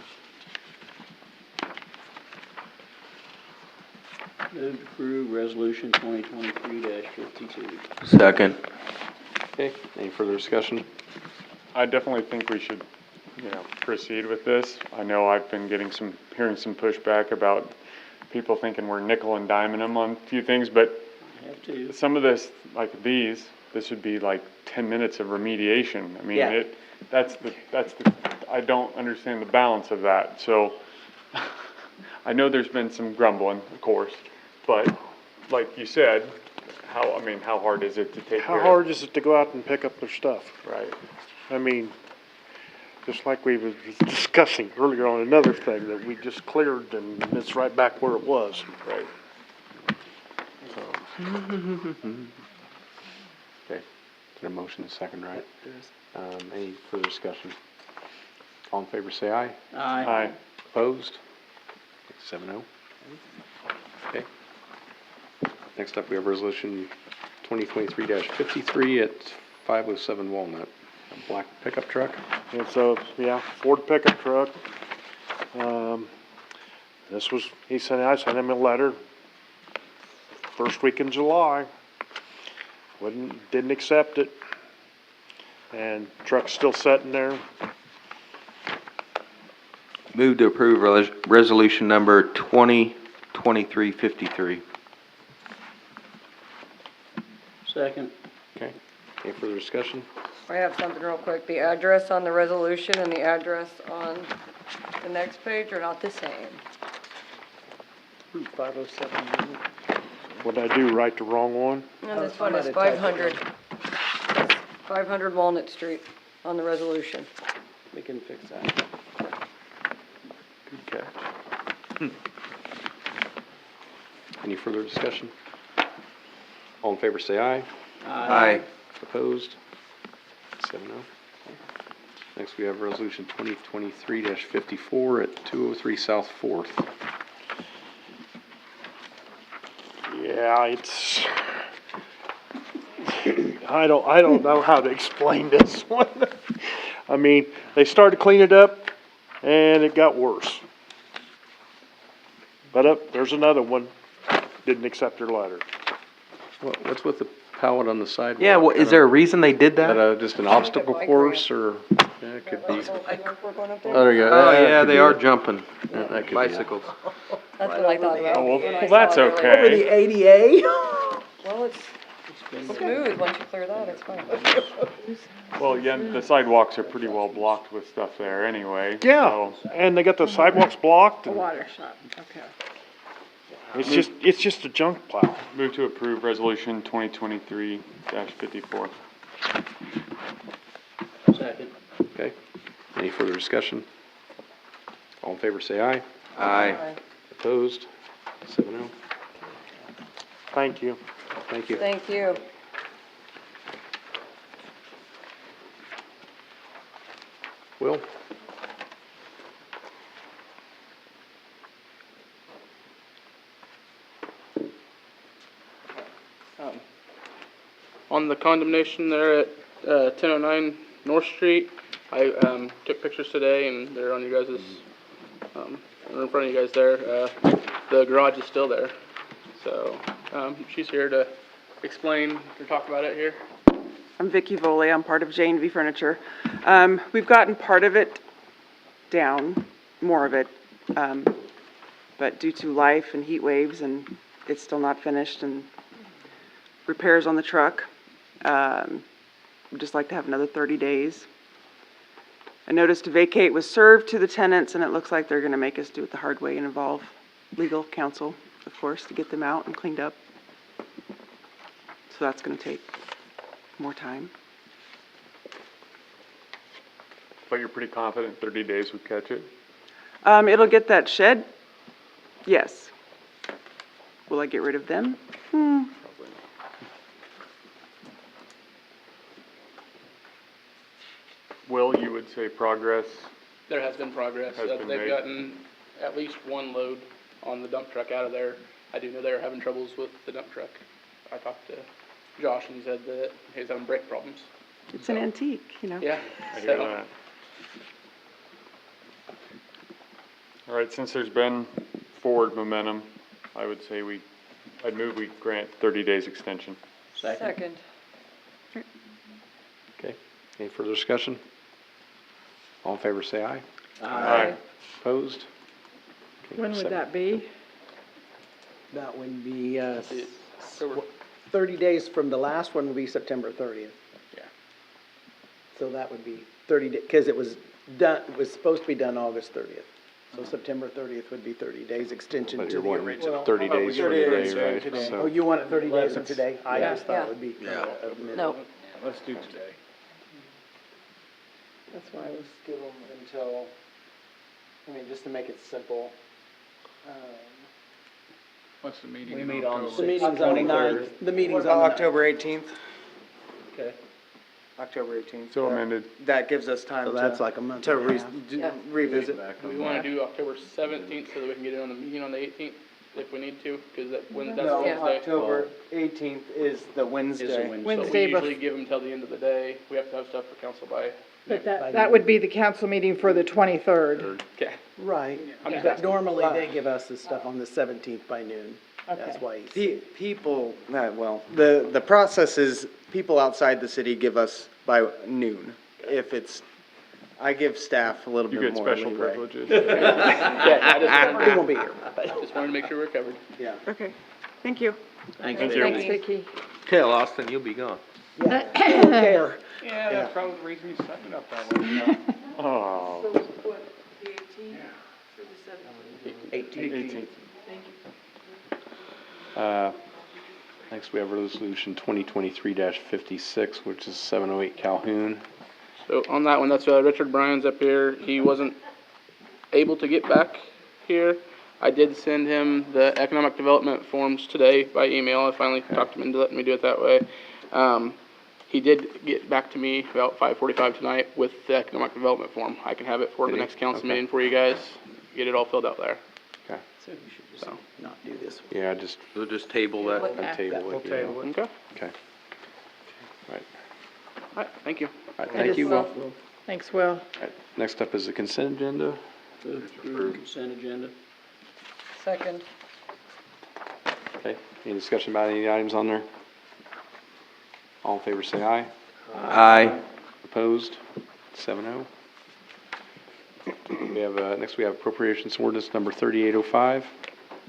Speaker 11: Move to approve resolution 2023-52.
Speaker 7: Second.
Speaker 4: Okay, any further discussion?
Speaker 2: I definitely think we should, proceed with this. I know I've been hearing some pushback about people thinking we're nickel and diming them on a few things, but
Speaker 11: Have to.
Speaker 2: some of this, like this would be like 10 minutes of remediation. I mean,
Speaker 1: Yeah.
Speaker 2: I don't understand the balance of that, so I know there's been some grumbling, of course, but like you said, how hard is it to take care
Speaker 12: How
Speaker 2: of?
Speaker 12: hard is it to go out and pick up their stuff?
Speaker 2: Right.
Speaker 12: I mean, just like we were discussing earlier on another thing that we just cleared and it's right back where it was.
Speaker 2: Right.
Speaker 4: Okay, is there a motion and a second, right? Any further discussion? All in favor, say aye.
Speaker 2: Aye.
Speaker 4: Opposed? 7-0. Okay. Next up, we have resolution 2023-53 at 507 Walnut, a black pickup truck.
Speaker 12: And so, yeah, Ford pickup truck. I sent him a letter first week in July. Didn't accept it. And truck's still sitting there.
Speaker 7: Move to approve resolution number 2023-53.
Speaker 11: Second.
Speaker 4: Okay. Any further discussion?
Speaker 5: I have something real quick. The address on the resolution and the address on the next page are not the same.
Speaker 1: 507.
Speaker 12: What'd I do, write the wrong one?
Speaker 5: And this
Speaker 1: I
Speaker 5: one
Speaker 1: might
Speaker 5: is
Speaker 1: have typed it
Speaker 5: 500. 500 Walnut Street on the resolution.
Speaker 9: We can fix that.
Speaker 12: Good catch.
Speaker 4: Any further discussion? All in favor, say aye.
Speaker 7: Aye.
Speaker 4: Opposed? 7-0. Next, we have Resolution 2023-54 at 203 South Fourth.
Speaker 12: Yeah, it's, I don't know how to explain this one. I mean, they started cleaning it up and it got worse. But there's another one, didn't accept their letter.
Speaker 4: What's with the pallet on the sidewalk?
Speaker 7: Yeah, well, is there a reason they did
Speaker 4: Is that
Speaker 7: that?
Speaker 4: just an obstacle course, or, yeah, it could be.
Speaker 5: We're going up there?
Speaker 7: Oh, there you go.
Speaker 4: Oh,
Speaker 7: Oh,
Speaker 4: yeah,
Speaker 7: yeah,
Speaker 4: could
Speaker 7: they
Speaker 4: be
Speaker 7: are
Speaker 4: it.
Speaker 7: jumping
Speaker 4: That could be it.
Speaker 7: bicycles.
Speaker 5: That's what I thought about.
Speaker 2: well,
Speaker 5: when I
Speaker 2: well,
Speaker 5: saw
Speaker 2: that's
Speaker 5: it earlier.
Speaker 2: okay.
Speaker 1: For the ADA?
Speaker 5: Well, it's smooth, once you clear that, it's fine.
Speaker 2: Well, yeah, the sidewalks are pretty well blocked with stuff there anyway.
Speaker 12: Yeah,
Speaker 2: so-
Speaker 12: and they got the sidewalks blocked
Speaker 3: A
Speaker 12: and
Speaker 3: water shop, okay.
Speaker 12: it's just a junk pile.
Speaker 2: Move to approve resolution 2023-54.
Speaker 11: Second.
Speaker 4: Okay. Any further discussion? All in favor, say aye.
Speaker 7: Aye.
Speaker 4: Opposed? 7-0.
Speaker 12: Thank you.
Speaker 4: Thank you.
Speaker 5: Thank you.
Speaker 4: Will?
Speaker 13: On the condemnation there at 1009 North Street, I took pictures today and they're on you guys', they're in front of you guys there. The garage is still there. So she's here to explain or talk about it here.
Speaker 14: I'm Vicki Voley. I'm part of J&V Furniture. We've gotten part of it down, more of it, but due to life and heat waves, and it's still not finished, and repairs on the truck, we'd just like to have another 30 days. A notice to vacate was served to the tenants, and it looks like they're going to make us do it the hard way and involve legal counsel, of course, to get them out and cleaned up. So that's going to take more time.
Speaker 2: But you're pretty confident 30 days would catch it?
Speaker 14: It'll get that shed? Yes. Will I get rid of them?
Speaker 2: Probably not. Will, you would say progress?
Speaker 13: There has been progress.
Speaker 2: Has been
Speaker 13: They've
Speaker 2: made.
Speaker 13: gotten at least one load on the dump truck out of there. I do know they were having troubles with the dump truck. I talked to Josh and he said that he was having brake problems.
Speaker 14: It's an antique, you know?
Speaker 13: Yeah.
Speaker 2: I hear
Speaker 13: So,
Speaker 2: that. All right, since there's been forward momentum, I would say I'd move we grant 30 days extension.
Speaker 5: Second.
Speaker 4: Okay. Any further discussion? All in favor, say aye.
Speaker 2: Aye.
Speaker 4: Opposed? Okay,
Speaker 3: When would
Speaker 4: 7.
Speaker 3: that be?
Speaker 1: That would be,
Speaker 13: October.
Speaker 1: 30 days from the last one would be September 30th.
Speaker 13: Yeah.
Speaker 1: So that would be 30 days, because it was done, it was supposed to be done August 30th. So September 30th would be 30 days extension
Speaker 4: But
Speaker 1: to
Speaker 4: you're
Speaker 1: the
Speaker 4: wanting
Speaker 1: original.
Speaker 4: 30 days from today, right?
Speaker 1: Oh,
Speaker 4: So,
Speaker 1: you want it 30 days from today? I
Speaker 3: Yeah.
Speaker 1: just thought it would be.
Speaker 5: No.
Speaker 11: Let's do today.
Speaker 3: That's why I was,
Speaker 1: Give them until, just to make it simple.
Speaker 11: What's the meeting? We meet on
Speaker 1: The meeting's on the 9th. The meeting's on the 9th.
Speaker 9: October 18th?
Speaker 11: Okay.
Speaker 9: October 18th.
Speaker 2: So amended.
Speaker 9: That gives us time
Speaker 1: So that's like a month
Speaker 9: to
Speaker 1: and a half.
Speaker 5: Yeah.
Speaker 9: revisit.
Speaker 13: Do we want to do October 17th so that we can get it on the meeting on the 18th if we need to? Because that's
Speaker 9: No,
Speaker 13: Wednesday.
Speaker 9: October 18th is the Wednesday.
Speaker 13: So
Speaker 3: Wednesday
Speaker 13: we usually
Speaker 3: bef-
Speaker 13: give them till the end of the day. We have to have stuff for council by.
Speaker 3: but that would be the council meeting for the 23rd.
Speaker 13: Okay.
Speaker 1: Right.
Speaker 13: I'm just
Speaker 1: But
Speaker 13: asking.
Speaker 1: normally they give us the stuff on the 17th by noon. That's
Speaker 3: Okay.
Speaker 1: why he's.
Speaker 9: People, the process is, people outside the city give us by noon. If it's, I give staff a little
Speaker 2: You
Speaker 9: bit
Speaker 2: get
Speaker 9: more
Speaker 2: special
Speaker 9: leeway.
Speaker 2: privileges.
Speaker 13: Yeah, I just
Speaker 1: He won't be here, but,
Speaker 13: just wanted to make sure we're covered.
Speaker 1: yeah.
Speaker 14: Okay, thank you.
Speaker 11: Thank
Speaker 13: Thank
Speaker 11: you.
Speaker 13: you.
Speaker 3: Thanks, Vicki.
Speaker 7: Tell Austin you'll be gone.
Speaker 1: Yeah, don't care.
Speaker 2: Yeah, that's probably the reason he's stepping up that way. Oh,
Speaker 14: what, the 18th or the 17th?
Speaker 2: 18th.
Speaker 4: Next, we have Resolution 2023-56, which is 708 Calhoun.
Speaker 13: So on that one, that's Richard Bryan's up here. He wasn't able to get back here. I did send him the economic development forms today by email. I finally talked him into letting me do it that way. He did get back to me about 5:45 tonight with the economic development form. I can have it for
Speaker 4: Did
Speaker 13: the
Speaker 4: he?
Speaker 13: next council
Speaker 4: Okay.
Speaker 13: meeting for you guys. Get it all filled out there.
Speaker 4: Okay.
Speaker 1: So we should just not do this.
Speaker 4: Yeah, just,
Speaker 7: So just table that.
Speaker 4: I'd table it. yeah.
Speaker 13: Okay.
Speaker 4: Okay. Right.
Speaker 13: All right, thank you.
Speaker 4: All right, thank you, Will.
Speaker 3: Thanks, Will.
Speaker 4: All right, next up is the consent agenda.
Speaker 11: Consent agenda.
Speaker 3: Second.
Speaker 4: Okay, any discussion about any items on there? All in favor say aye.
Speaker 7: Aye.
Speaker 4: Opposed? 7-0. We have, next we have appropriations ordinance number 3805.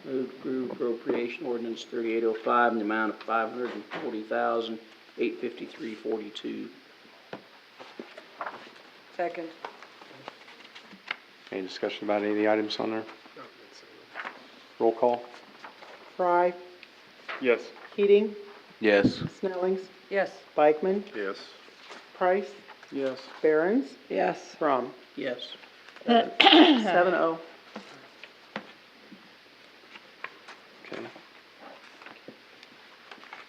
Speaker 11: Move to approve appropriation ordinance 3805 in the amount of $540,853.42.
Speaker 3: Second.
Speaker 4: Any discussion about any of the items on there? Roll call?
Speaker 1: Fry,
Speaker 2: Yes.
Speaker 1: Keating,
Speaker 7: Yes.
Speaker 1: Snellings,
Speaker 3: Yes.
Speaker 1: Bikeman,
Speaker 10: Yes.
Speaker 1: Price,
Speaker 12: Yes.
Speaker 1: Barons,
Speaker 3: Yes.
Speaker 1: Crum.
Speaker 11: Yes.
Speaker 1: 7-0.
Speaker 4: Okay.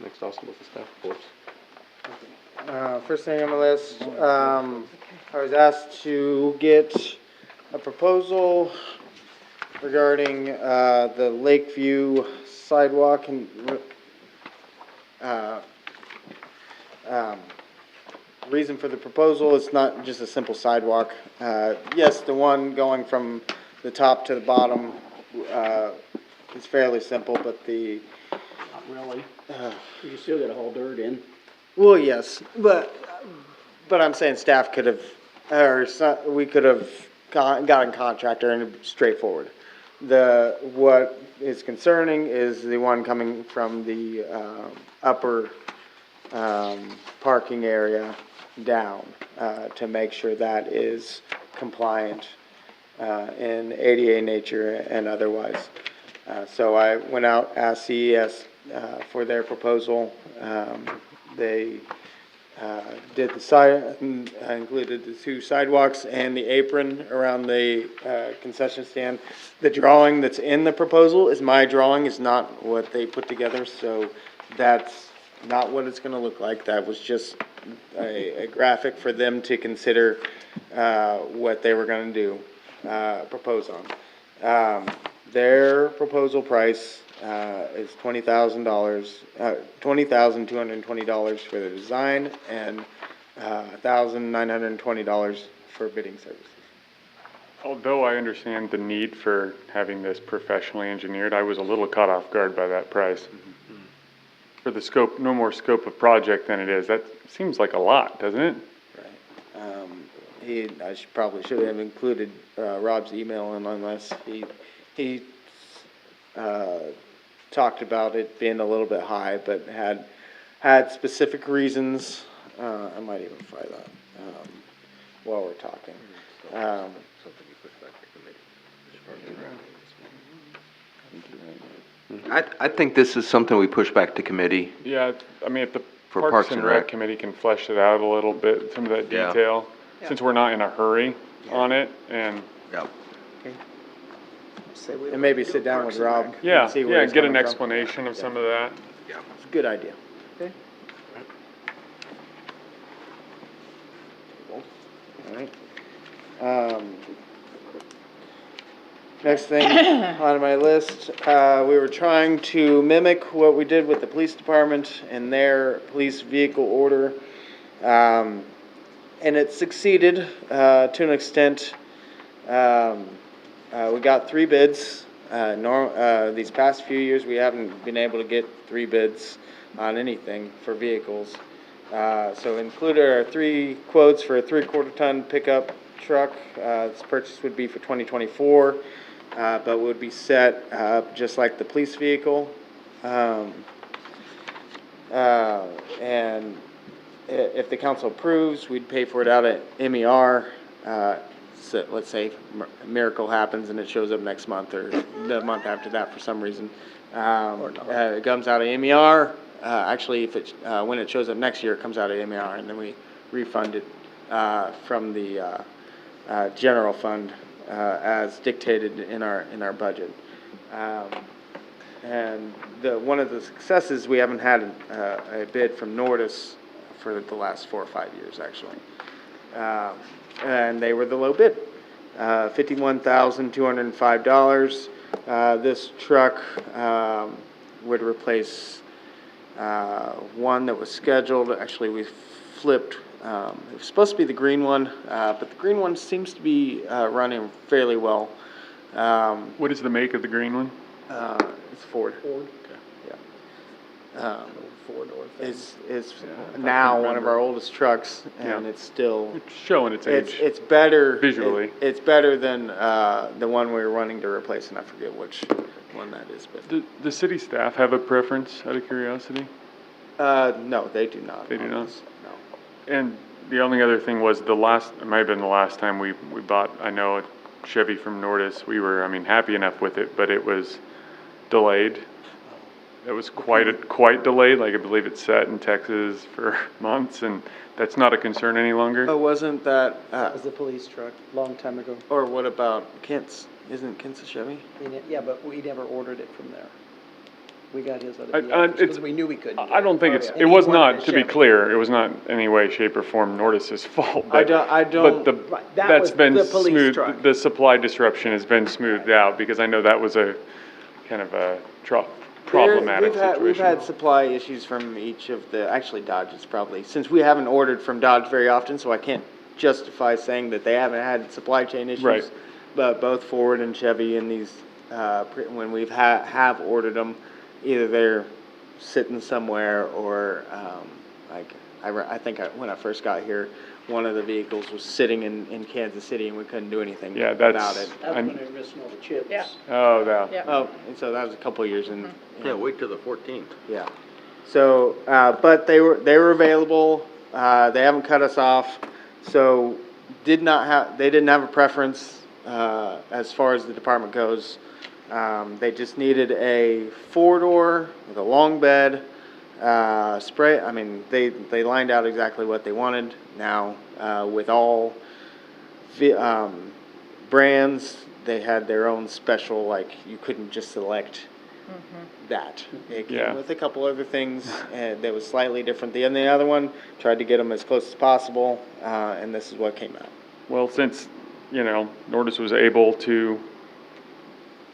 Speaker 4: Next, Austin, with the staff reports.
Speaker 9: First thing on the list, I was asked to get a proposal regarding, the Lakeview sidewalk and, reason for the proposal is not just a simple sidewalk. Yes, the one going from the top to the bottom, is fairly simple, but the,
Speaker 11: Not really. You still gotta haul dirt in.
Speaker 9: well, yes, but I'm saying staff could have, we could have gotten contractor and straightforward. What is concerning is the one coming from the, upper, parking area down, to make sure that is compliant, in ADA nature and otherwise. So I went out, asked CES, for their proposal. They did the included the 2 sidewalks and the apron around the concession stand. The drawing that's in the proposal is my drawing, is not what they put together, so that's not what it's gonna look like. That was just a graphic for them to consider what they were gonna do, propose on. Their proposal price is $20,220 for the design and $1,920 for bidding services.
Speaker 2: Although I understand the need for having this professionally engineered, I was a little caught off guard by that price. For the scope, no more scope of project than it is. That seems like a lot, doesn't it?
Speaker 9: Right. I probably should have included Rob's email in unless he talked about it being a little bit high, but had specific reasons. I might even find that while we're talking.
Speaker 7: I think this is something we push back to committee.
Speaker 2: Yeah, I mean, if the
Speaker 7: For
Speaker 2: Parks and Rec committee can flesh it out a little bit, some of that
Speaker 7: Yeah.
Speaker 2: detail, since we're not in a hurry on it, and,
Speaker 7: Yep.
Speaker 9: And maybe sit down with Rob.
Speaker 2: yeah,
Speaker 9: and see where
Speaker 2: yeah,
Speaker 9: he's
Speaker 2: get an
Speaker 9: coming from.
Speaker 2: explanation of some of that.
Speaker 9: It's a good idea.
Speaker 1: Okay.
Speaker 9: All right. Next thing on my list, we were trying to mimic what we did with the police department and their police vehicle order. And it succeeded, to an extent. We got 3 bids. These past few years, we haven't been able to get 3 bids on anything for vehicles. So included are 3 quotes for a 3/4 ton pickup truck. This purchase would be for 2024, but would be set just like the police vehicle. And if the council approves, we'd pay for it out at MER. So let's say a miracle happens and it shows up next month or the month after that for some reason. It comes out of MER. Actually, if it when it shows up next year, it comes out of MER, and then we refund it from the general fund as dictated in our budget. And one of the successes, we haven't had a bid from Nordis for the last 4 or 5 years, actually. And they were the low bid, $51,205. This truck would replace one that was scheduled. Actually, we flipped. It was supposed to be the green one, but the green one seems to be running fairly well.
Speaker 2: What is the make of the green one?
Speaker 9: It's Ford.
Speaker 1: Ford.
Speaker 9: Yeah.
Speaker 1: Four-door thing.
Speaker 9: It's now one of
Speaker 2: remember.
Speaker 9: our oldest trucks, and
Speaker 2: Yeah.
Speaker 9: it's still,
Speaker 2: It's showing its age.
Speaker 9: it's better.
Speaker 2: Visually.
Speaker 9: It's better than the one we were running to replace, and I forget which one that is, but.
Speaker 2: The city staff have a preference, out of curiosity?
Speaker 9: No, they do not.
Speaker 2: They do not?
Speaker 9: No.
Speaker 2: And the only other thing was it might have been the last time we bought, I know, a Chevy from Nordis. We were, happy enough with it, but it was delayed. It was quite delayed, like I believe it sat in Texas for months, and that's not a concern any longer.
Speaker 9: Oh, wasn't that,
Speaker 1: That was the police truck, long time ago.
Speaker 9: or what about Kent's? Isn't Kent's a Chevy?
Speaker 1: Yeah, but we never ordered it from there. We got his out
Speaker 2: I-
Speaker 1: of the office,
Speaker 2: it's-
Speaker 1: because we knew we couldn't get
Speaker 2: I don't think
Speaker 1: it.
Speaker 2: it's,
Speaker 1: And
Speaker 2: it
Speaker 1: he
Speaker 2: was
Speaker 1: wanted
Speaker 2: not,
Speaker 1: a
Speaker 2: to be
Speaker 1: Chevy.
Speaker 2: clear, it was not any way, shape, or form Nordis's fault.
Speaker 9: I
Speaker 2: But
Speaker 9: don't.
Speaker 1: Right, that
Speaker 2: that's
Speaker 1: was
Speaker 2: been
Speaker 1: the police
Speaker 2: smooth,
Speaker 1: truck.
Speaker 2: the supply disruption has been smoothed out, because I know that was a kind of a problematic situation.
Speaker 9: We've had supply issues from each of actually Dodge is probably, since we haven't ordered from Dodge very often, so I can't justify saying that they haven't had supply chain issues.
Speaker 2: Right.
Speaker 9: But both Ford and Chevy in these, when we've have ordered them, either they're sitting somewhere or, I think when I first got here, one of the vehicles was sitting in Kansas City and we couldn't do anything
Speaker 2: Yeah,
Speaker 9: about
Speaker 2: that's,
Speaker 9: it.
Speaker 1: That's when they were missing all the chips.
Speaker 3: Yeah.
Speaker 2: oh, yeah.
Speaker 3: Yeah.
Speaker 9: Oh, and so that was a couple of years in.
Speaker 7: Yeah, wait till the 14th.
Speaker 9: Yeah. So, but they were available. They haven't cut us off. So they didn't have a preference, as far as the department goes. They just needed a 4-door with a long bed, spray. They lined out exactly what they wanted. Now, with all brands, they had their own special, like, you couldn't just select that. It came
Speaker 2: Yeah.
Speaker 9: with a couple other things that was slightly different. The other one tried to get them as close as possible, and this is what came out.
Speaker 2: Well, since, Nordis was able to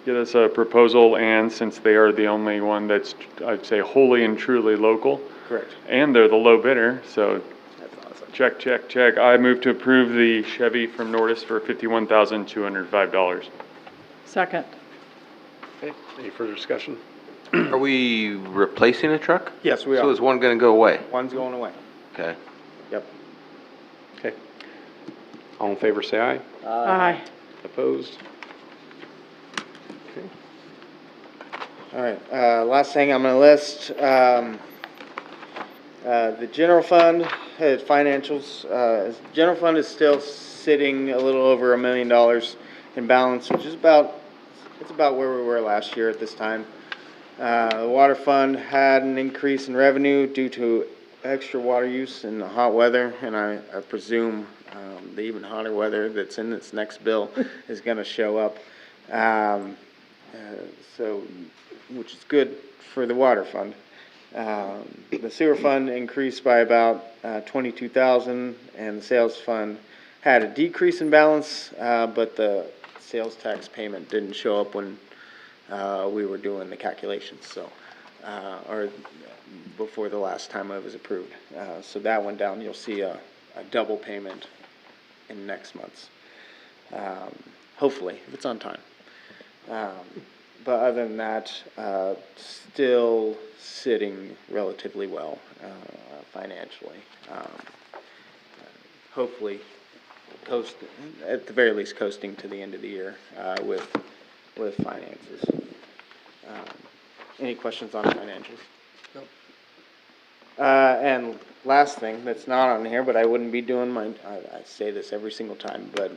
Speaker 2: get us a proposal, and since they are the only one that's, I'd say, wholly and truly local,
Speaker 9: Correct.
Speaker 2: and they're the low bidder, so
Speaker 9: That's awesome.
Speaker 2: check, check, check. I move to approve the Chevy from Nordis for $51,205.
Speaker 3: Second.
Speaker 4: Okay, any further discussion?
Speaker 7: Are we replacing a truck?
Speaker 9: Yes, we
Speaker 7: So
Speaker 9: are.
Speaker 7: is one gonna go away?
Speaker 9: One's going away.
Speaker 7: Okay.
Speaker 9: Yep.
Speaker 4: Okay. All in favor, say aye.
Speaker 3: Aye.
Speaker 4: Opposed? Okay.
Speaker 9: All right, last thing I'm gonna list, the general fund, financials, general fund is still sitting a little over $1 million in balance, which is about where we were last year at this time. The water fund had an increase in revenue due to extra water use in the hot weather, and I presume, the even hotter weather that's in this next bill is gonna show up. So, which is good for the water fund. The sewer fund increased by about 22,000, and the sales fund had a decrease in balance, but the sales tax payment didn't show up when we were doing the calculations, so, or before the last time it was approved. So that went down. You'll see a double payment in next month's, hopefully, if it's on time. But other than that, still sitting relatively well financially. Hopefully, at the very least, coasting to the end of the year with finances. Any questions on financials? No. And last thing that's not on here, but I wouldn't be doing I say this every single time, but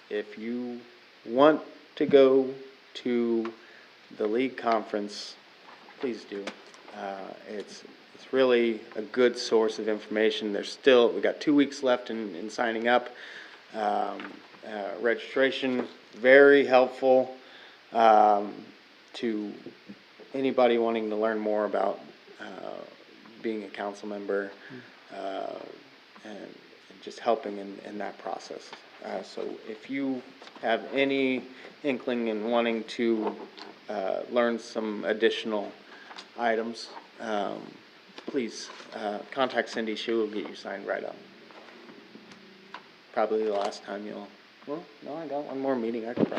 Speaker 9: if you want to go to the league conference, please do. It's really a good source of information. We got 2 weeks left in signing up. Registration, very helpful. To anybody wanting to learn more about being a council member and just helping in that process. So if you have any inkling in wanting to learn some additional items, please contact Cindy. She will get you signed right up. Probably the last time well, no, I got one more meeting. I could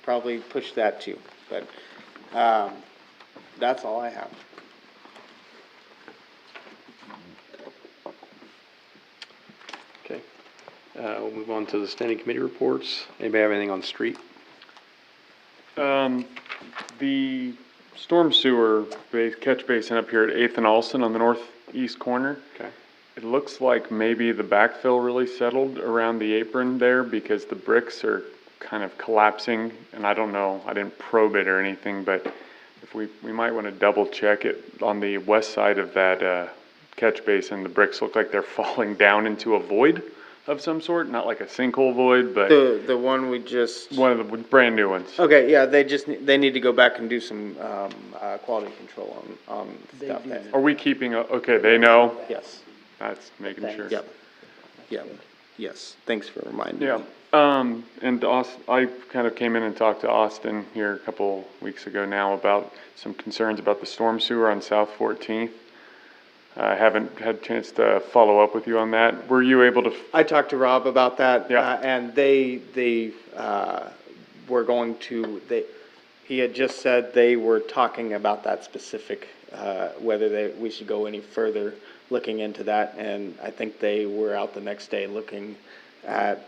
Speaker 9: probably push that too. But that's all I have.
Speaker 4: Okay. We'll move on to the standing committee reports. Anybody have anything on the street?
Speaker 2: The storm sewer catch basin up here at 8th and Olson on the northeast corner.
Speaker 4: Okay.
Speaker 2: It looks like maybe the backfill really settled around the apron there because the bricks are kind of collapsing, and I don't know, I didn't probe it or anything, but if we might want to double check it. On the west side of that catch basin, the bricks look like they're falling down into a void of some sort, not like a sinkhole void, but
Speaker 9: The one we just.
Speaker 2: one of the brand new ones.
Speaker 9: Okay, yeah, they need to go back and do some quality control on stuff.
Speaker 2: Are we keeping, okay, they know?
Speaker 9: Yes.
Speaker 2: That's making sure.
Speaker 9: Yep. Yep. Yes. Thanks for reminding me.
Speaker 2: Yeah, and I kind of came in and talked to Austin here a couple weeks ago now about some concerns about the storm sewer on South 14th. I haven't had a chance to follow up with you on that. Were you able to?
Speaker 9: I talked to Rob about that.
Speaker 2: Yeah.
Speaker 9: And they were going to, he had just said they were talking about that specific, whether we should go any further looking into that. And I think they were out the next day looking at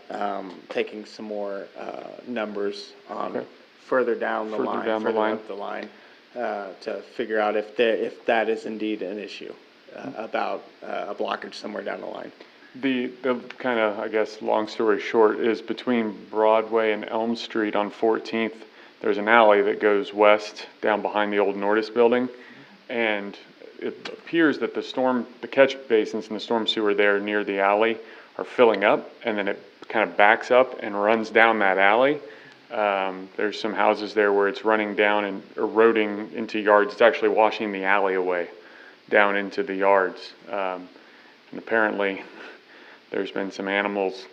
Speaker 9: taking some more numbers on further down the line, further up the line, to figure out if that is indeed an issue about a blockage somewhere down the line.
Speaker 2: The kind of, I guess, long story short is between Broadway and Elm Street on 14th, there's an alley that goes west down behind the old Nordis building, and it appears that the catch basins and the storm sewer there near the alley are filling up, and then it kind of backs up and runs down that alley. There's some houses there where it's running down and eroding into yards. It's actually washing the alley away down into the yards. And apparently there's been some animals,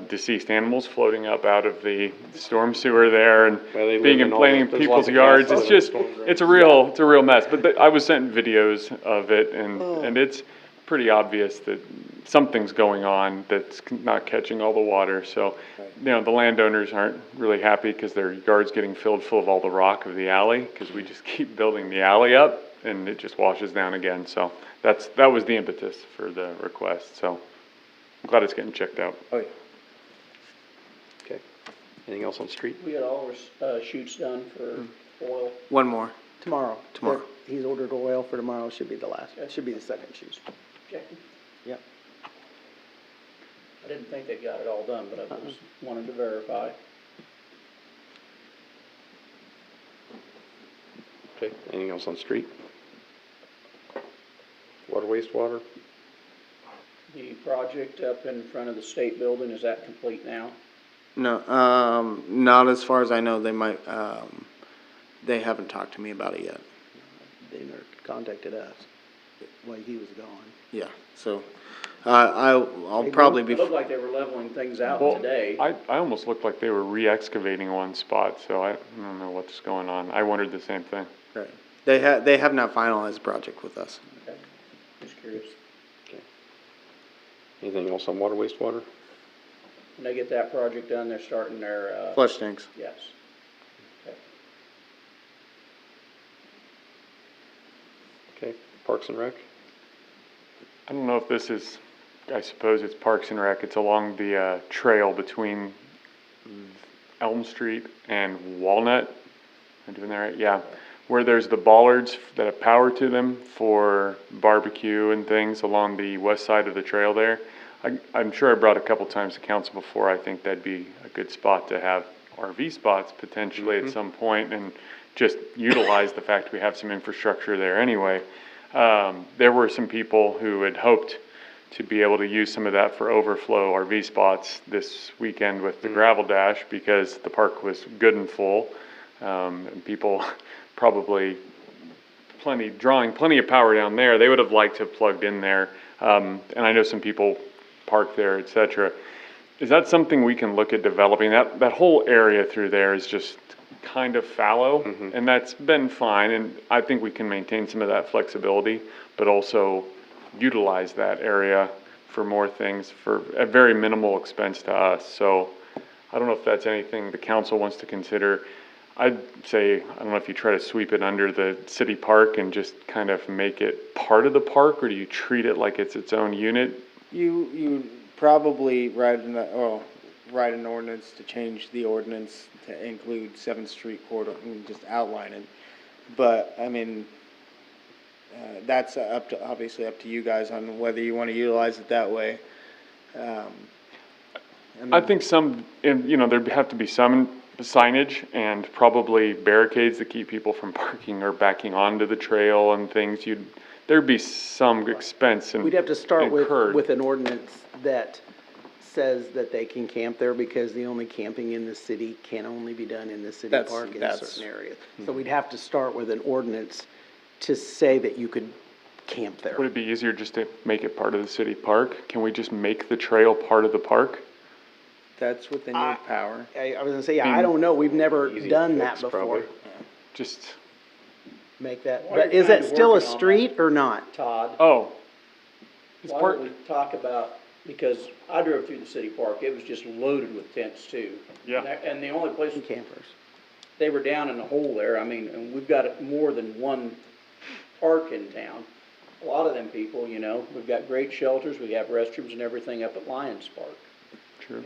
Speaker 2: deceased animals floating up out of the storm sewer there and being and playing in people's yards. It's just, it's a real mess. But I was sent videos of it, and it's pretty obvious that something's going on that's not catching all the water. So, the landowners aren't really happy because their yard's getting filled full of all the rock of the alley, because we just keep building the alley up and it just washes down again. So that was the impetus for the request. So I'm glad it's getting checked out.
Speaker 4: Oh, yeah. Okay. Anything else on street?
Speaker 11: We had all our chutes done for oil.
Speaker 9: One more.
Speaker 1: Tomorrow.
Speaker 9: Tomorrow.
Speaker 1: He's ordered oil for tomorrow, should be the second shoot.
Speaker 11: Checking.
Speaker 1: Yep.
Speaker 11: I didn't think they got it all done, but I just wanted to verify.
Speaker 4: Okay. Anything else on street? Water, wastewater?
Speaker 11: The project up in front of the state building, is that complete now?
Speaker 9: No, not as far as I know. They might, they haven't talked to me about it yet.
Speaker 1: They never contacted us while he was gone.
Speaker 9: Yeah, so, I'll probably be.
Speaker 11: It looked like they were leveling things out
Speaker 2: Well,
Speaker 11: today.
Speaker 2: I almost looked like they were re-excavating one spot, so I don't know what's going on. I wondered the same thing.
Speaker 9: Right. They have not finalized the project with us.
Speaker 11: Okay. Just curious.
Speaker 4: Okay. Anything else on water, wastewater?
Speaker 11: When they get that project done, they're starting their,
Speaker 9: Flush tanks.
Speaker 11: yes. Okay.
Speaker 4: Okay. Parks and Rec?
Speaker 2: I don't know if this is, I suppose it's Parks and Rec. It's along the trail between Elm Street and Walnut. Am I doing that right? Yeah. Where there's the bollards that have power to them for barbecue and things along the west side of the trail there. I'm sure I brought a couple times to council before. I think that'd be a good spot to have RV spots potentially at some point, and just utilize the fact we have some infrastructure there anyway. There were some people who had hoped to be able to use some of that for overflow RV spots this weekend with the gravel dash, because the park was good and full. And people probably drawing plenty of power down there. They would have liked to have plugged in there. And I know some people park there, et cetera. Is that something we can look at developing? That whole area through there is just kind of fallow, and that's been fine, and I think we can maintain some of that flexibility, but also utilize that area for more things for a very minimal expense to us. So I don't know if that's anything the council wants to consider. I'd say, I don't know if you try to sweep it under the city park and just kind of make it part of the park, or do you treat it like it's its own unit?
Speaker 9: You probably write an ordinance to change the ordinance to include 7th Street corridor and just outline it. But, I mean, that's obviously up to you guys on whether you want to utilize it that way.
Speaker 2: I think there'd have to be some signage and probably barricades that keep people from parking or backing onto the trail and things. There'd be some expense and
Speaker 1: We'd have to start
Speaker 2: incurred.
Speaker 1: with an ordinance that says that they can camp there, because the only camping in the city can only be done in the city park in certain areas. So we'd have to start with an ordinance to say that you could camp there.
Speaker 2: Would it be easier just to make it part of the city park? Can we just make the trail part of the park?
Speaker 9: That's within your power.
Speaker 1: I was gonna say, I don't know, we've never done that before.
Speaker 4: probably.
Speaker 2: Just,
Speaker 1: Make that,
Speaker 11: While
Speaker 1: but
Speaker 11: you're
Speaker 1: is that
Speaker 11: kinda
Speaker 1: still a
Speaker 11: working on
Speaker 1: street or not?
Speaker 11: Todd,
Speaker 2: oh. It's
Speaker 11: why
Speaker 2: part,
Speaker 11: don't we talk about, because I drove through the city park, it was just loaded with tents too.
Speaker 2: Yeah.
Speaker 11: And the only place,
Speaker 1: And campers.
Speaker 11: they were down in the hole there, I mean, and we've got more than one park in town. A lot of them people, we've got great shelters, we have restrooms and everything up at Lions Park,
Speaker 2: true.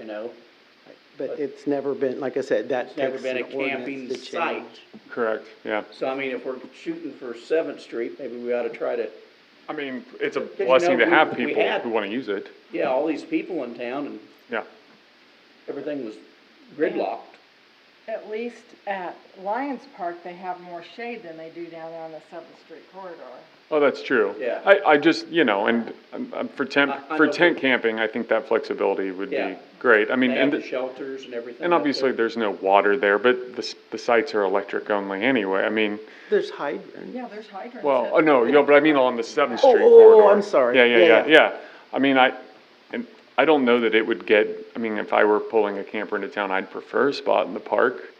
Speaker 1: But it's never been, like I said, that
Speaker 11: It's never
Speaker 1: takes
Speaker 11: been a
Speaker 1: an ordinance
Speaker 11: camping
Speaker 1: to
Speaker 11: site.
Speaker 1: change.
Speaker 2: Correct, yeah.
Speaker 11: So I mean, if we're shooting for 7th Street, maybe we ought to try to,
Speaker 2: I mean, it's a
Speaker 11: Because,
Speaker 2: blessing to have
Speaker 11: we
Speaker 2: people
Speaker 11: had-
Speaker 2: who want to use it.
Speaker 11: yeah, all these people in town and
Speaker 2: Yeah.
Speaker 11: everything was gridlocked.
Speaker 3: At least at Lions Park, they have more shade than they do down there on the 7th Street corridor.
Speaker 2: Oh, that's true.
Speaker 11: Yeah.
Speaker 2: I just, and for tent
Speaker 11: I know
Speaker 2: camping, I think that flexibility would
Speaker 11: Yeah.
Speaker 2: be great. I mean,
Speaker 11: They have
Speaker 2: and
Speaker 11: the shelters and everything.
Speaker 2: and
Speaker 11: up
Speaker 2: obviously
Speaker 11: there.
Speaker 2: there's no water there, but the sites are electric only anyway. I mean,
Speaker 1: There's hydrants.
Speaker 3: Yeah, there's hydrants.
Speaker 2: well, oh, no, but I mean on the 7th
Speaker 1: Oh,
Speaker 2: Street
Speaker 1: oh,
Speaker 2: corridor.
Speaker 1: I'm sorry.
Speaker 2: Yeah.
Speaker 1: Yeah.
Speaker 2: I mean, I don't know that it would if I were pulling a camper into town, I'd prefer a spot in the park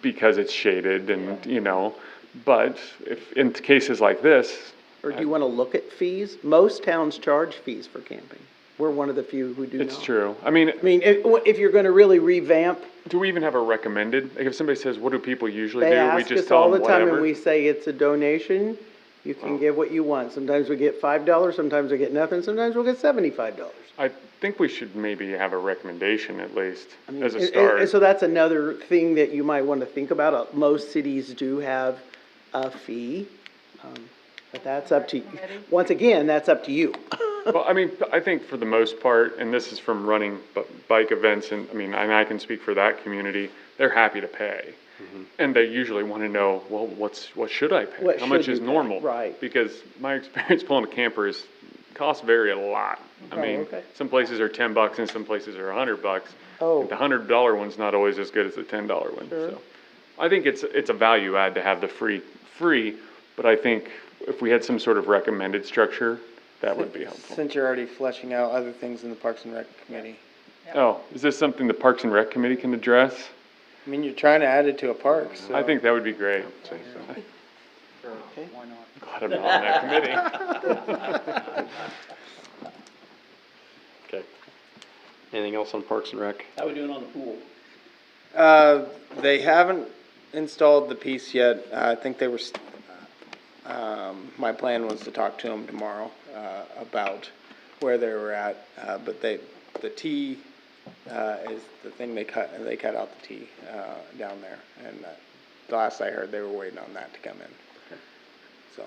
Speaker 2: because it's shaded and, but if, in cases like this,
Speaker 1: Or do you wanna look at fees? Most towns charge fees for camping. We're one of the few who do not.
Speaker 2: it's true. I mean,
Speaker 1: I mean, if you're gonna really revamp,
Speaker 2: do we even have a recommended, like if somebody says, what do people usually
Speaker 1: they
Speaker 2: do? We
Speaker 1: ask
Speaker 2: just
Speaker 1: us
Speaker 2: tell
Speaker 1: all
Speaker 2: them
Speaker 1: the time and
Speaker 2: whatever?
Speaker 1: we say it's a donation. You can give what you want. Sometimes we get $5, sometimes we get nothing, sometimes we'll get $75.
Speaker 2: I think we should maybe have a recommendation at least,
Speaker 1: I mean,
Speaker 2: as a
Speaker 1: and
Speaker 2: start.
Speaker 1: so that's another thing that you might wanna think about. Most cities do have a fee. But that's up to, once again, that's up to you.
Speaker 2: Well, I mean, I think for the most part, and this is from running bike events, and and I can speak for that community, they're happy to pay. And they usually want to know, well, what should I pay?
Speaker 1: What
Speaker 2: How much
Speaker 1: should
Speaker 2: is
Speaker 1: you pay?
Speaker 2: normal?
Speaker 1: Right.
Speaker 2: Because my experience pulling a camper is, costs vary a lot. I
Speaker 1: Oh,
Speaker 2: mean,
Speaker 1: okay.
Speaker 2: some places are $10 and some places are $100.
Speaker 1: Oh.
Speaker 2: The $100 one's not always as good as the $10 one,
Speaker 1: Sure.
Speaker 2: so. I think it's a value add to have the free, but I think if we had some sort of recommended structure, that would be helpful.
Speaker 9: Since you're already fleshing out other things in the Parks and Rec Committee.
Speaker 2: Oh, is this something the Parks and Rec Committee can address?
Speaker 9: I mean, you're trying to add it to a park, so.
Speaker 2: I think that would be great.
Speaker 1: Okay.
Speaker 2: Glad I'm not on that committee.
Speaker 4: Okay. Anything else on Parks and Rec?
Speaker 11: How we doing on the pool?
Speaker 9: They haven't installed the piece yet. I think they were, my plan was to talk to them tomorrow, about where they were at. But the tee, is the thing they cut out the tee, down there. And, the last I heard, they were waiting on that to come in. So,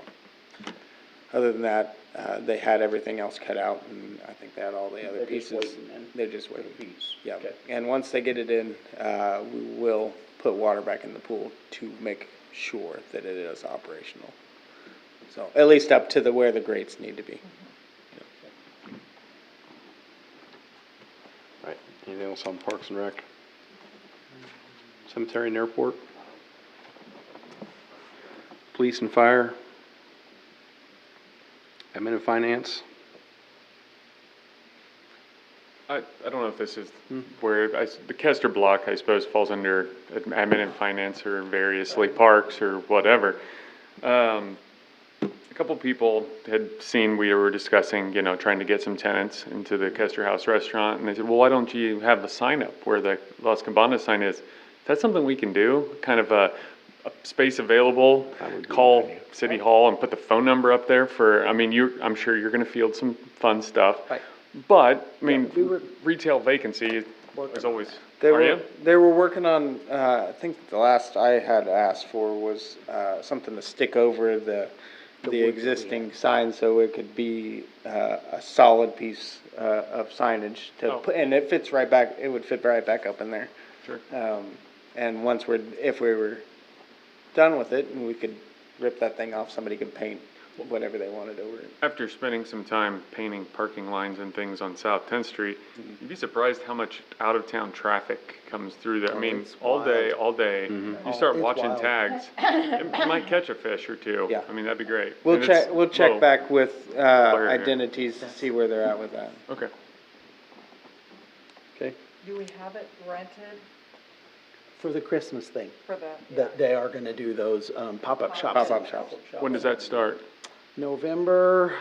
Speaker 9: other than that, they had everything else cut out, and I think they had all the other
Speaker 11: They're just
Speaker 9: pieces.
Speaker 11: waiting then?
Speaker 9: They're just waiting.
Speaker 11: For the piece?
Speaker 9: Yep.
Speaker 11: Okay.
Speaker 9: And once they get it in, we will put water back in the pool to make sure that it is operational. So, at least up to where the grates need to be.
Speaker 4: Anything else on Parks and Rec? Cemetery and Airport? Police and Fire? Admin and Finance?
Speaker 2: I don't know if this is where, the Kester block, I suppose, falls under admin and finance or variously parks or whatever. A couple people had seen, we were discussing, you know, trying to get some tenants into the Kester House restaurant, and they said, well, why don't you have the sign up where the Las Cabanas sign is? That's something we can do, kind of a space available, call City Hall and put the phone number up there for, I mean, I'm sure you're gonna field some fun stuff.
Speaker 1: Right.
Speaker 2: But, I mean,
Speaker 1: we were-
Speaker 2: retail vacancy is always,
Speaker 9: They
Speaker 2: are you?
Speaker 9: they were working on, I think the last I had asked for was, something to stick over the existing sign so it could be, a solid piece, of signage to
Speaker 2: Oh.
Speaker 9: put, and it fits right back, it would fit right back up in there.
Speaker 2: Sure.
Speaker 9: And once if we were done with it, and we could rip that thing off, somebody could paint whatever they wanted over it.
Speaker 2: After spending some time painting parking lines and things on South 10th Street, you'd be surprised how much out-of-town traffic comes through there. I mean,
Speaker 1: it's
Speaker 2: all day,
Speaker 1: wild.
Speaker 2: all day. You start
Speaker 1: It's
Speaker 2: watching
Speaker 1: wild.
Speaker 2: tags, it might catch a fish or two.
Speaker 9: Yeah.
Speaker 2: I mean, that'd be great.
Speaker 9: We'll
Speaker 2: And it's
Speaker 9: check
Speaker 2: low.
Speaker 9: back with,
Speaker 2: here.
Speaker 9: identities to see where they're at with that.
Speaker 2: Okay.
Speaker 4: Okay.
Speaker 3: Do we have it rented
Speaker 1: For the Christmas thing,
Speaker 3: for the?
Speaker 1: that they are gonna do those, pop-up shops.
Speaker 9: Pop-up shops.
Speaker 2: When does that start?
Speaker 1: November,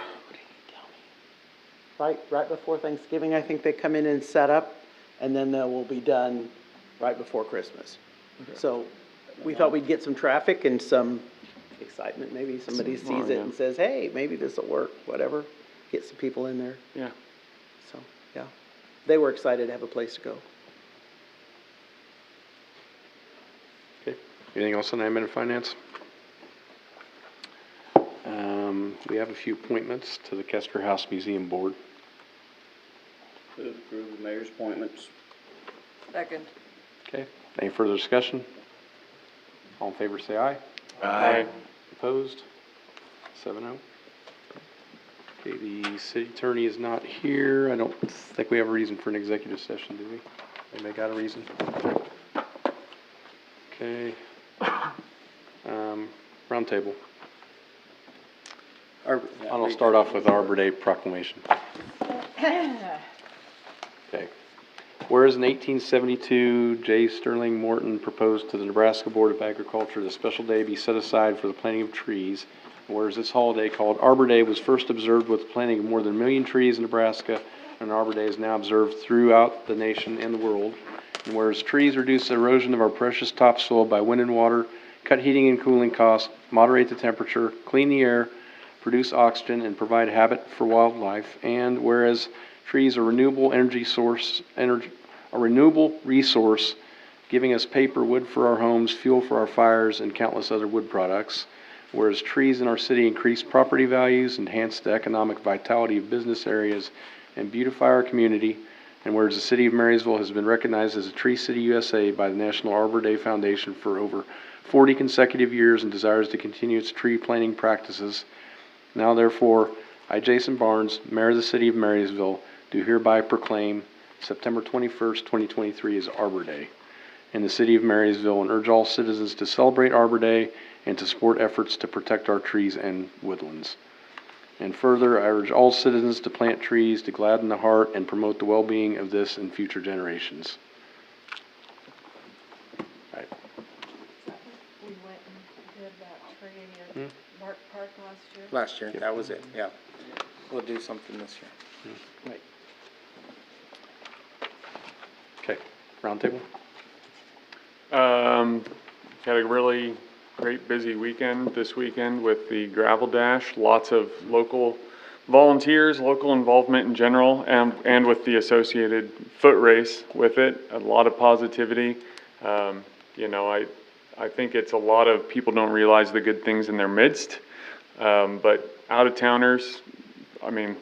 Speaker 1: right before Thanksgiving, I think they come in and set up, and then they will be done right before Christmas. So, we thought we'd get some traffic and some excitement, maybe somebody sees it and says, hey, maybe this'll work, whatever, get some people in there,
Speaker 2: Yeah.
Speaker 1: so, yeah. They were excited to have a place to go.
Speaker 4: Okay. Anything else on admin and finance? We have a few appointments to the Kester House Museum Board.
Speaker 11: Move to approve the mayor's appointments.
Speaker 3: Second.
Speaker 4: Okay. Any further discussion? All in favor, say aye.
Speaker 2: Aye.
Speaker 4: Opposed? 7-0. Okay, the city attorney is not here. I don't think we have a reason for an executive session, do we? Anybody got a reason? Okay. Roundtable. I'll start off with Arbor Day proclamation. Okay. Whereas in 1872, J. Sterling Morton proposed to the Nebraska Board of Agriculture that a special day be set aside for the planting of trees. Whereas this holiday called Arbor Day was first observed with the planting of more than 1 million trees in Nebraska, and Arbor Day is now observed throughout the nation and the world. And whereas trees reduce the erosion of our precious topsoil by wind and water, cut heating and cooling costs, moderate the temperature, clean the air, produce oxygen, and provide habitat for wildlife. And whereas trees are a renewable resource, giving us paper, wood for our homes, fuel for our fires, and countless other wood products. Whereas trees in our city increase property values, enhance the economic vitality of business areas, and beautify our community. And whereas the city of Marysville has been recognized as a Tree City USA by the National Arbor Day Foundation for over 40 consecutive years and desires to continue its tree planting practices. Now therefore, I, Jason Barnes, Mayor of the City of Marysville, do hereby proclaim September 21st, 2023 as Arbor Day in the City of Marysville, and urge all citizens to celebrate Arbor Day and to support efforts to protect our trees and woodlands. And further, I urge all citizens to plant trees to gladden the heart and promote the well-being of this and future generations. Right.
Speaker 3: We went and did that tree at Mark Park last year.
Speaker 9: Last year, that was it, yeah. We'll do something this year.
Speaker 1: Right.
Speaker 4: Okay, roundtable?
Speaker 2: Had a really great busy weekend this weekend with the gravel dash, lots of local volunteers, local involvement in general, and with the associated foot race with it, a lot of positivity. You know, I think it's a lot of people don't realize the good things in their midst, but out-of-towners, I mean,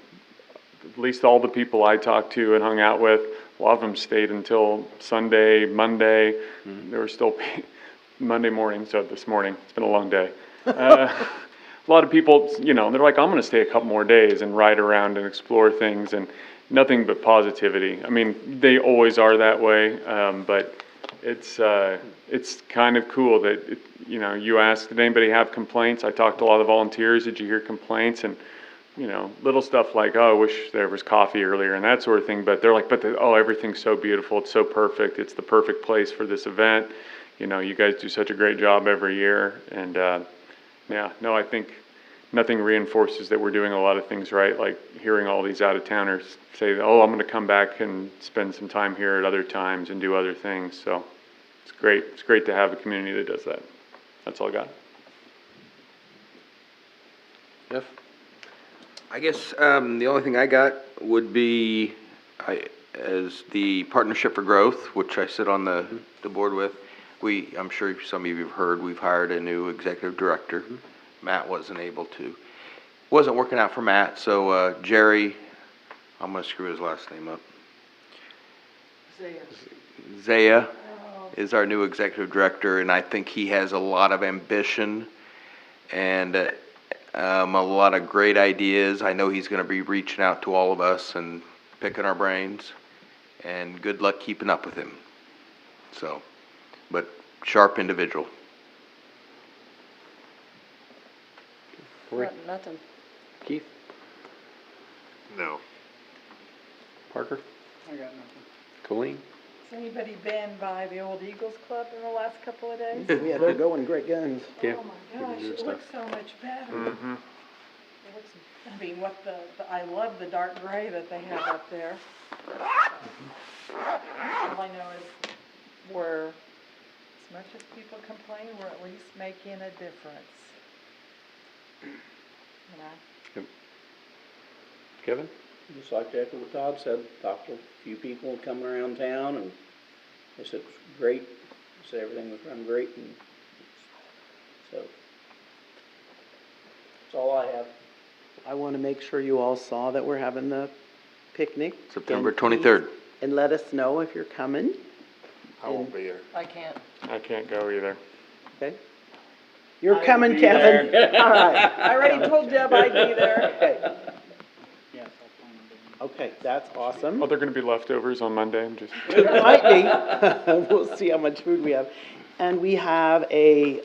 Speaker 2: at least all the people I talked to and hung out with, a lot of them stayed until Sunday, Monday. There were still Monday morning, so this morning, it's been a long day. A lot of people, you know, they're like, I'm going to stay a couple more days and ride around and explore things. And nothing but positivity. I mean, they always are that way, but it's kind of cool that, you know, you ask, did anybody have complaints? I talked to a lot of volunteers, did you hear complaints? And, you know, little stuff like, oh, I wish there was coffee earlier and that sort of thing, but they're like, oh, everything's so beautiful, it's so perfect, it's the perfect place for this event. You know, you guys do such a great job every year, and, yeah, no, I think nothing reinforces that we're doing a lot of things right, like hearing all these out-of-towners say, oh, I'm gonna come back and spend some time here at other times and do other things, so it's great to have a community that does that. That's all I got.
Speaker 7: Jeff? I guess, the only thing I got would be, as the Partnership for Growth, which I sit on the board with, I'm sure some of you have heard, we've hired a new executive director. Matt wasn't working out for Matt, so, Jerry, I'm gonna screw his last name up. Zaya is our new executive director, and I think he has a lot of ambition and a lot of great ideas. I know he's gonna be reaching out to all of us and picking our brains, and good luck keeping up with him. So, but sharp individual.
Speaker 5: Nothing.
Speaker 7: Keith?
Speaker 10: No.
Speaker 7: Parker?
Speaker 3: I got nothing.
Speaker 7: Colleen?
Speaker 3: Has anybody been by the old Eagles Club in the last couple of days?
Speaker 1: We had to go in great guns.
Speaker 7: Yeah.
Speaker 3: Oh my gosh, it looks so much better.
Speaker 2: Mm-hmm.
Speaker 3: It looks, I mean, I love the dark gray that they have up there. All I know is we're, as much as people complain, we're at least making a difference. You know?
Speaker 7: Kevin?
Speaker 11: Just like to echo what Todd said, talked to a few people coming around town, and they said it was great, they said everything was run great, and so, that's all I have.
Speaker 1: I want to make sure you all saw that we're having the picnic.
Speaker 7: September
Speaker 1: And please-
Speaker 7: 23rd.
Speaker 1: And let us know if you're coming,
Speaker 10: I won't be here.
Speaker 5: I can't.
Speaker 2: I can't go either.
Speaker 1: okay? You're coming, Kevin. All right.
Speaker 3: I already told Deb I'd be there.
Speaker 1: Okay. Okay, that's awesome.
Speaker 2: Oh, they're gonna be leftovers on Monday, I'm just.
Speaker 1: It might be. We'll see how much food we have. And we have an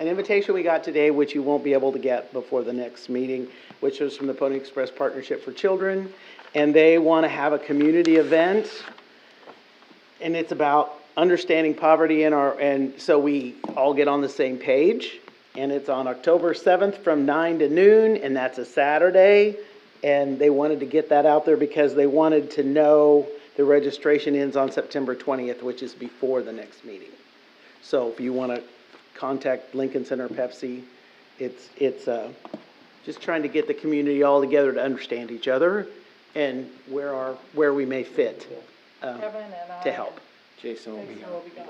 Speaker 1: invitation we got today, which you won't be able to get before the next meeting, which was from the Pony Express Partnership for Children. And they want to have a community event. And it's about understanding poverty and so we all get on the same page. And it's on October 7th from 9 to noon, and that's a Saturday. And they wanted to get that out there because they wanted to know the registration ends on September 20th, which is before the next meeting. So if you want to contact Lincoln Center Pepsi, it's just trying to get the community all together to understand each other and where we may fit
Speaker 3: Kevin and I.
Speaker 1: to help.
Speaker 9: Jason will be
Speaker 3: Jason will be gone.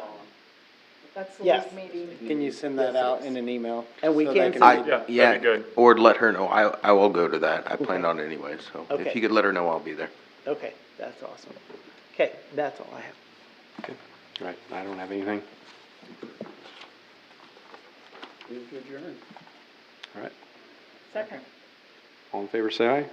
Speaker 3: That's the
Speaker 1: Yes.
Speaker 3: league meeting.
Speaker 9: Can you send that out in an email?
Speaker 1: And we
Speaker 9: so
Speaker 1: can
Speaker 9: they
Speaker 1: send
Speaker 2: Yeah,
Speaker 7: Yeah,
Speaker 2: that'd be good.
Speaker 7: or let her know. I will go to that. I planned on it anyway, so
Speaker 1: Okay.
Speaker 7: if you could let her know, I'll be there.
Speaker 1: Okay, that's awesome. Okay, that's all I have.
Speaker 4: Right, I don't have anything.
Speaker 11: Move to adjourn.
Speaker 4: All right,
Speaker 3: Second.
Speaker 4: all in favor, say aye.